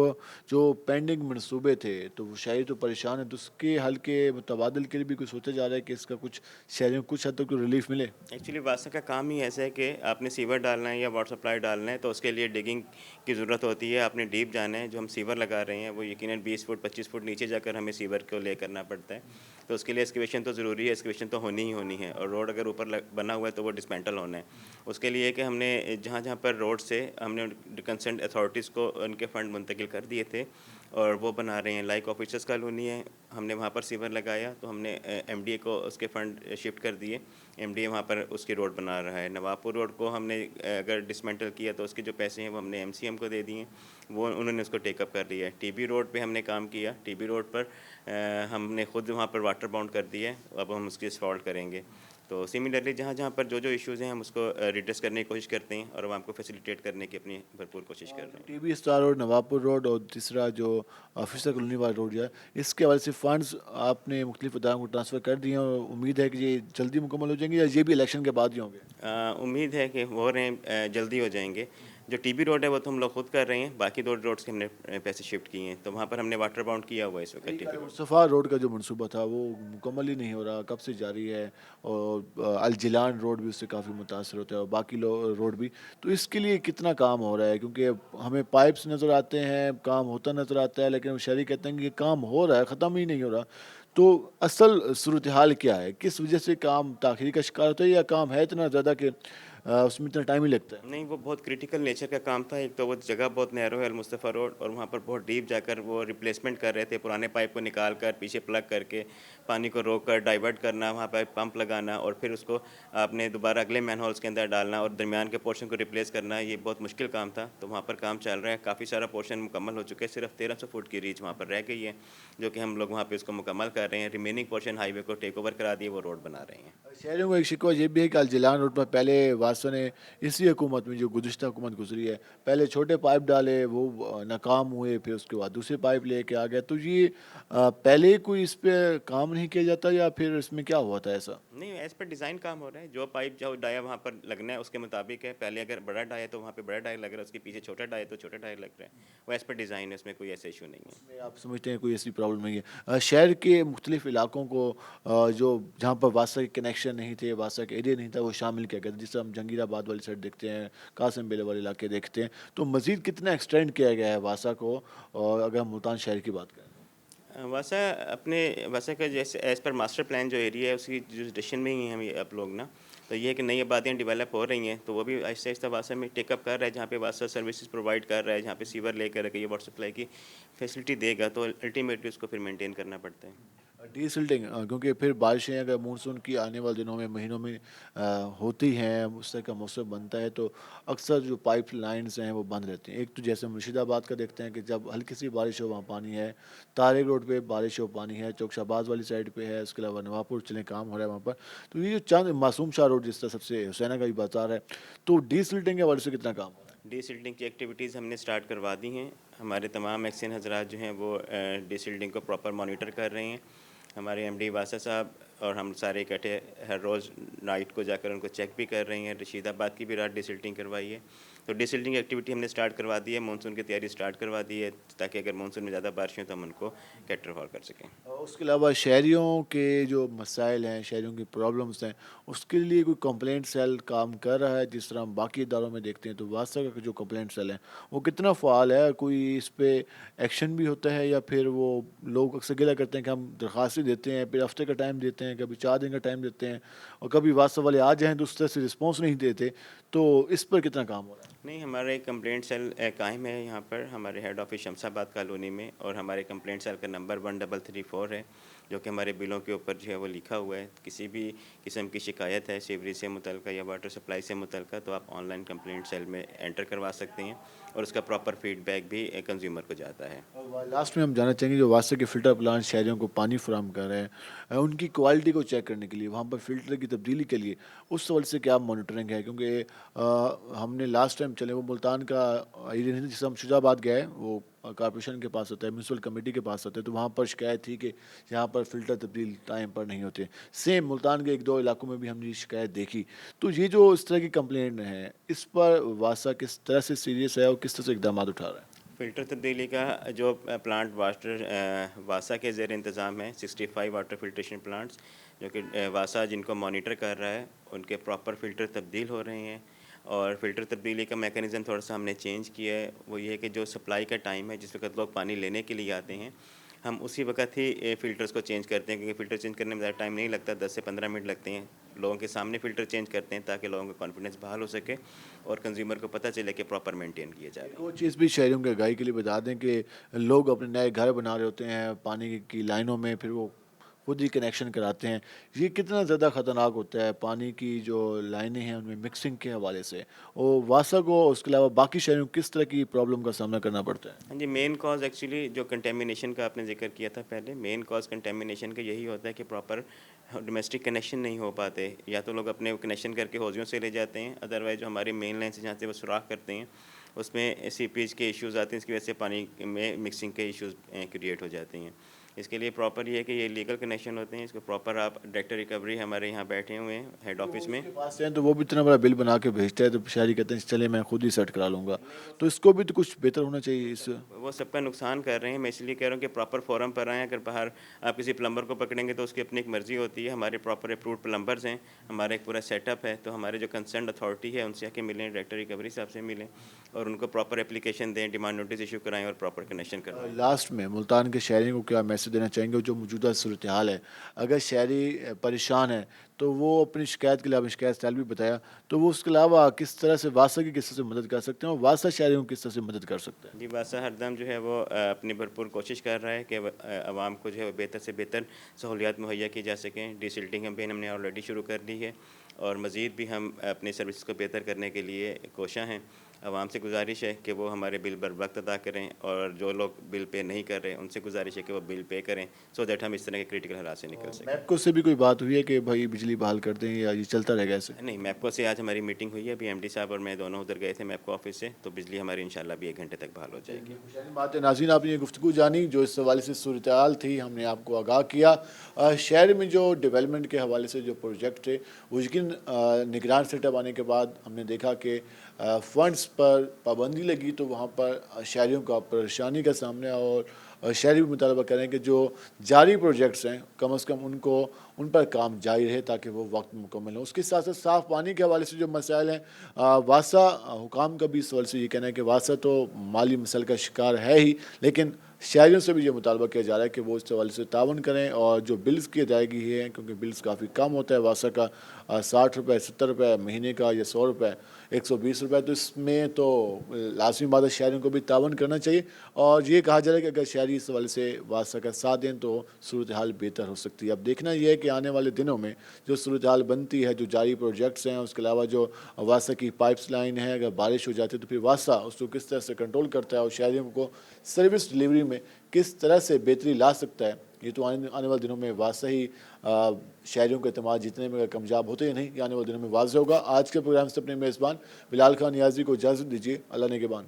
जो पेंडिंग मनसूबे थे तो वो शहरी तो परेशान है, तो उसके हल के मुतबादल के लिए भी कुछ सोचा जा रहा है कि इसका कुछ शहरियों को कुछ हद तक रिलीफ मिले। एक्चुअली वासा का काम ही ऐसा है कि आपने सीवर डालना है या वाटर सप्लाई डालना है तो उसके लिए डिगिंग की ज़रूरत होती है, आपने डीप जाना है। जो हम सीवर लगा रहे हैं वो यकीनन 20 फुट 25 फुट नीचे जाकर हमें सीवर को ले करना पड़ता है, तो उसके लिए एक्सकेवेशन तो ज़रूरी है, एक्सकेवेशन तो होनी ही होनी है। और रोड अगर ऊपर बना हुआ है तो वो डिसमेंटल होना है। उसके लिए कि हमने जहाँ जहाँ पर रोड से हमने कंसर्न अथॉरिटीज़ को उनके फ़ंड मुंतकिल कर दिए थे और वो बना रहे हैं। लाइक ऑफिसर्स कॉलोनी है, हमने वहाँ पर सीवर लगाया तो हमने एमडीए को उसके फ़ंड शिफ्ट कर दिए, एमडीए वहाँ पर उसकी रोड बना रहा है। नवाबपुर रोड को हमने अगर डिसमेंटल किया तो उसके जो पैसे हैं वो हमने एमसीएम को दे दिए, वो उन्होंने उसको टेकअप कर लिया है। टीबी रोड पे हमने काम किया, टीबी रोड पर हमने खुद वहाँ पर वाटर बाउंड कर दिया है, अब हम उसकी सॉल्व करेंगे। तो सिमिलरली जहाँ जहाँ पर जो इश्यूज़ हैं हम उसको रिड्रेस करने की कोशिश करते हैं और आवाम को फैसिलिटेट करने की अपनी भरपूर कोशिश कर रहे हैं। TB star road, Nawabpur road और तीसरा जो ऑफिसर कॉलोनी वाला रोड है, इसके हवाले से फ़ंड्स आपने मुख्तलिफ इदारों को ट्रांसफ़र कर दिए हैं और उम्मीद है कि ये जल्दी मुकम्मल हो जाएंगे या ये भी इलेक्शन के बाद ही होंगे? उम्मीद है कि हो रहे हैं, जल्दी हो जाएंगे। जो टीबी रोड है वो तो हम लोग खुद कर रहे हैं, बाकी 2 रोड्स के हमने पैसे शिफ्ट किए हैं, तो वहाँ पर हमने वाटर बाउंड किया हुआ है इस वक्त। सफ़ा रोड का जो मनसूबा था वो मुकम्मल ही नहीं हो रहा, कब से जारी है, और अलजिलान रोड भी उससे काफ़ी मुतासर होता है और बाकी रोड भी। तो इसके लिए कितना काम हो रहा है? क्योंकि हमें पाइप्स नज़र आते हैं, काम होता नज़र आता है, लेकिन शहरी कहते हैं कि ये काम हो रहा है, ख़त्म ही नहीं हो रहा। तो असल सूरत हाल क्या है? किस वजह से काम ताख़ीर का शिकार होता है या काम है इतना ज़्यादा कि उसमें इतना टाइम ही लगता है? नहीं, वो बहुत क्रिटिकल नेचर का काम था। एक तो वो जगह बहुत नैरो है अलमुस्तफ़ा रोड, और वहाँ पर बहुत डीप जाकर वो रिप्लेसमेंट कर रहे थे, पुराने पाइप को निकाल कर पीछे प्लग करके पानी को रोक कर डाइवर्ट करना, वहाँ पर पंप लगाना और फिर उसको आपने दोबारा अगले मैनहोल्स के अंदर डालना और दरमियान के पोर्शन को रिप्लेस करना, ये बहुत मुश्किल काम था। तो वहाँ पर काम चल रहा है, काफ़ी सारा पोर्शन मुकम्मल हो चुका है, सिर्फ 1300 फुट की रीच वहाँ पर रह गई है, जो कि हम लोग वहाँ पे उसको मुकम्मल कर रहे हैं। रिमेनिंग पोर्शन हाईवे को टेक ओवर करा दिए, वो रोड बना रहे हैं। शहरियों को एक शिकवा ये भी है कि अलजिलान रोड पर पहले वासा ने इसी हुकूमत में, जो गुज़िश्ता हुकूमत गुजरी है, पहले छोटे पाइप डाले, वो नाकाम हुए, फिर उसके बाद दूसरे पाइप लेके आ गया। तो ये पहले कोई इस पे काम नहीं किया जाता या फिर इसमें क्या हुआ था ऐसा? नहीं, एज़ पर डिज़ाइन काम हो रहा है। जो पाइप जो डाया वहाँ पर लगना है उसके मुताबिक है। पहले अगर बड़ा डाया तो वहाँ पे बड़ा डाया लग रहा है, उसके पीछे छोटा डाया तो छोटा डाया लग रहा है। वो एज़ पर डिज़ाइन है, उसमें कोई ऐसा इशू नहीं है। आप समझते हैं कोई ऐसी प्रॉब्लम नहीं है? शहर के मुख्तलिफ इलाकों को जो जहाँ पर वासा के कनेक्शन नहीं थे, वासा के एरिया नहीं था, वो शामिल किया गया था। जिससे हम जंगीराबाद वाली साइड देखते हैं, कासिम बेले वाले इलाके देखते हैं, तो मज़ीद कितना एक्सटेंड किया गया है वासा को? और अगर हम मुल्तान शहर की बात करें, वासा का जैसे एज़ पर मास्टर प्लान जो एरिया है उसकी जुरिसडिक्शन में ही हैं हम आप लोग ना, तो ये है कि नई आबादियाँ डेवलप हो रही हैं, तो वो भी आहिस्ता आहिस्ता वासा में टेकअप कर रहा है। जहाँ पे वासा सर्विसेज प्रोवाइड कर रहा है, जहाँ पे सीवर लेकर ये वाटर सप्लाई की फैसिलिटी देगा, तो अल्टीमेटली उसको फिर मेंटेन करना पड़ता है। डीसिल्टिंग, क्योंकि फिर बारिशें अगर मानसून की आने वाले दिनों में, महीनों में होती हैं, उस तरह का मौसम बनता है, तो अक्सर जो पाइप लाइन्स हैं वो बंद रहती हैं। एक तो जैसे मुर्शिदाबाद का देखते हैं कि जब हल्की सी बारिश हो वहाँ पानी है, तारेक रोड पे बारिश हो पानी है, चौक शाहबाज वाली साइड पे है, उसके अलावा नवापुर चले काम हो रहा है वहाँ पर। तो ये जो चंद मासूम शाह रोड जिस तरह सबसे हुसैना का भी बाजार है, तो डीसिल्टिंग के हवाले से कितना काम हो रहा है? डीसिल्टिंग की एक्टिविटीज़ हमने स्टार्ट करवा दी हैं। हमारे तमाम एक्शन हजरात जो हैं वो डीसिल्टिंग को प्रॉपर मॉनिटर कर रहे हैं। हमारे एमडी वासा साहब और हम सारे इकट्ठे हर रोज़ नाइट को जाकर उनको चेक भी कर रहे हैं। रशीदाबाद की भी रात डिसिल्टिंग करवाई है, तो डिसिल्टिंग एक्टिविटी हमने स्टार्ट करवा दी है। मानसून की तैयारी स्टार्ट करवा दी है, ताकि अगर मानसून में ज़्यादा बारिश हो तो हम उनको कैटर फॉर कर सकें। उसके अलावा शहरियों के जो मसाइल हैं, शहरियों की प्रॉब्लम्स हैं, उसके लिए कोई कंप्लेंट सेल काम कर रहा है? जिस तरह हम बाकी इदारों में देखते हैं, तो वासा का जो कंप्लेंट सेल है वो कितना फ़ाल है? कोई इस पे एक्शन भी होता है या फिर वो लोग अक्सर गिला करते हैं कि हम दरख्वास्तें देते हैं, फिर हफ्ते का टाइम देते हैं, कभी 4 दिन का टाइम देते हैं, और कभी वासा वाले आ जाएँ तो उस तरह से रिस्पॉन्स नहीं देते, तो इस पर कितना काम हो रहा है? नहीं, हमारे कंप्लेंट सेल कायम है यहाँ पर हमारे हेड ऑफिस शमशाबाद कॉलोनी में, और हमारे कंप्लेंट सेल का नंबर 1334 है, जो कि हमारे बिलों के ऊपर जो है वो लिखा हुआ है। किसी भी किस्म की शिकायत है सीवरेज से मुतल्लिका या वाटर सप्लाई से मुतल्लिका, तो आप ऑनलाइन कंप्लेंट सेल में एंटर करवा सकते हैं, और उसका प्रॉपर फीडबैक भी कंज्यूमर को जाता है। और लास्ट में हम जानना चाहेंगे, जो वासा के फ़िल्टर प्लांट शहरियों को पानी फराहम कर रहे हैं, उनकी क्वालिटी को चेक करने के लिए, वहाँ पर फ़िल्टर की तब्दीली के लिए उस हवाले से क्या मॉनिटरिंग है? क्योंकि हमने लास्ट टाइम चले वो मुल्तान का एरिया नहीं था, जिससे हम शुजाबाद गए, वो कॉर्पोरेशन के पास होता है, म्यूनसिपल कमेटी के पास होता है, तो वहाँ पर शिकायत थी कि यहाँ पर फ़िल्टर तब्दील टाइम पर नहीं होते। सेम मुल्तान के 1-2 इलाकों में भी हमने ये शिकायत देखी। तो ये जो इस तरह की कंप्लेंट है, इस पर वासा किस तरह से सीरियस है और किस तरह से इकदाम उठा रहा है? फ़िल्टर तब्दीली का जो प्लांट वासा के ज़ेर इंतज़ाम है, 65 वाटर फिल्ट्रेशन प्लांट्स, जो कि वासा जिनको मॉनिटर कर रहा है, उनके प्रॉपर फ़िल्टर तब्दील हो रहे हैं। और फ़िल्टर तब्दीली का मैकेनिज़्म थोड़ा सा हमने चेंज किया है। वो ये है कि जो सप्लाई का टाइम है, जिस वक्त लोग पानी लेने के लिए आते हैं, हम उसी वक्त ही फ़िल्टर्स को चेंज करते हैं, क्योंकि फ़िल्टर चेंज करने में ज़्यादा टाइम नहीं लगता, 10 से 15 मिनट लगते हैं। लोगों के सामने फ़िल्टर चेंज करते हैं ताकि लोगों का कॉन्फिडेंस बहाल हो सके और कंज्यूमर को पता चले कि प्रॉपर मेंटेन किए जा रहे हैं। वो चीज़ भी शहरियों के आगाही के लिए बता दें कि लोग अपने नए घर बना रहे होते हैं पानी की लाइनों में, फिर वो खुद ही कनेक्शन कराते हैं। ये कितना ज़्यादा ख़तरनाक होता है पानी की जो लाइनें हैं उनमें मिक्सिंग के हवाले से, और वासा को उसके अलावा बाकी शहरों को किस तरह की प्रॉब्लम का सामना करना पड़ता है? हाँ जी, मेन कॉज एक्चुअली जो कंटेमिनेशन का आपने जिक्र किया था पहले, मेन कॉज कंटेमिनेशन का यही होता है कि प्रॉपर डोमेस्टिक कनेक्शन नहीं हो पाते, या तो लोग अपने कनेक्शन करके हौजियों से ले जाते हैं, अदरवाइज जो हमारी मेन लाइन से जहाँ से वो सुराख करते हैं उसमें सीपेज के इश्यूज़ आते हैं, इसकी वजह से पानी में मिक्सिंग के इश्यूज़ क्रिएट हो जाते हैं। इसके लिए प्रॉपर ये है कि ये लीगल कनेक्शन होते हैं, इसको प्रॉपर आप डायरेक्टर रिकवरी हमारे यहाँ बैठे हुए हैं हेड ऑफिस में पास हैं, तो वो भी इतना बड़ा बिल बना के भेजता है, तो शहरी कहते हैं चले मैं खुद ही सेट करा लूँगा, तो इसको भी तो कुछ बेहतर होना चाहिए। इस वो सबका नुकसान कर रहे हैं। मैं इसलिए कह रहा हूँ कि प्रॉपर फोरम पर आएँ। अगर बाहर आप किसी प्लम्बर को पकड़ेंगे तो उसकी अपनी एक मर्ज़ी होती है। हमारे प्रॉपर अप्रूव्ड प्लम्बर्स हैं, हमारा एक पूरा सेटअप है, तो हमारे जो कंसर्न अथॉरिटी है उनसे आके मिलें, डायरेक्टर रिकवरी साहब से मिलें और उनको प्रॉपर एप्लीकेशन दें, डिमांड नोटिस इशू कराएँ और प्रॉपर कनेक्शन करवाएँ। लास्ट में मुल्तान के शहरियों को क्या मैसेज मैसेज देना चाहेंगे जो मौजूदा सूरत हाल है? अगर शहरी परेशान है तो वो अपनी शिकायत के लिए, आपने शिकायत स्टाइल भी बताया, तो वो उसके अलावा किस तरह से वासा की किस तरह से मदद कर सकते हैं और वासा शहरियों को किस तरह से मदद कर सकते हैं? जी, वासा हरदम जो है वो अपनी भरपूर कोशिश कर रहा है कि आवाम को जो है बेहतर से बेहतर सहूलियात मुहैया की जा सकें। डिजिटलिंग कैंपेन हमने ऑलरेडी शुरू कर दी है और मज़ीद भी हम अपनी सर्विस को बेहतर करने के लिए कोशिश हैं। आवाम से गुजारिश है कि वो हमारे बिल बर वक्त अदा करें और जो लोग बिल पे नहीं कर रहे उनसे गुजारिश है कि वो बिल पे करें, सो दैट हम इस तरह के क्रिटिकल हालात से निकल सकें। मैपको से भी कोई बात हुई है कि भाई बिजली बहाल कर दें या ये चलता रहेगा ऐसे? नहीं, मैपको से आज हमारी मीटिंग हुई है, अभी एमडी साहब और मैं दोनों उधर गए थे मैपको ऑफिस से, तो बिजली हमारी इंशाल्लाह भी 1 घंटे तक बहाल हो जाएगी। बात है नाज़रीन, आपने ये गुफ्तगू जानी जो इस हवाले से सूरत हाल थी, हमने आपको आगाह किया। शहर में जो डेवलपमेंट के हवाले से जो प्रोजेक्ट थे उसकी निगरान सेटअप आने के बाद हमने देखा कि फंड्स पर पाबंदी लगी, तो वहाँ पर शहरियों का परेशानी का सामना और शहरी भी मुतालबा करें कि जो जारी प्रोजेक्ट्स हैं कम से कम उन पर काम जारी रहे ताकि वो वक्त मुकम्मल हो। उसके साथ साथ साफ़ पानी के हवाले से जो मसाइल हैं, वासा हुकाम का भी इस हवाले से ये कहना है कि वासा तो माली मसल का शिकार है ही, लेकिन शहरियों से भी ये मुतालबा किया जा रहा है कि वो इस हवाले से तावन करें और जो बिल्स की अदायगी है, क्योंकि बिल्स काफ़ी कम होता है वासा का 60 रुपये 70 रुपये महीने का या 100 रुपये 120 रुपये, तो इसमें तो लाजमी बात है शहरियों को भी तावन करना चाहिए और ये कहा जा रहा है कि अगर शहरी इस हवाले से वासा का साथ दें तो सूरत हाल बेहतर हो सकती है। अब देखना यह है कि आने वाले दिनों में जो सूरत हाल बनती है, जो जारी प्रोजेक्ट्स हैं, उसके अलावा जो वासा की पाइप्स लाइन है, अगर बारिश हो जाती है तो फिर वासा उसको किस तरह से कंट्रोल करता है और शहरियों को सर्विस डिलीवरी में किस तरह से बेहतरी ला सकता है। ये तो आने वाले दिनों में वासा ही शहरियों का अतमाद जीतने में कामयाब होते ही नहीं, ये आने वाले दिनों में वाज़ेह होगा। आज के प्रोग्राम से अपने मेज़बान बिलाल खान नियाज़ी को इजाज़त दीजिए। अल्लाह ने के बान।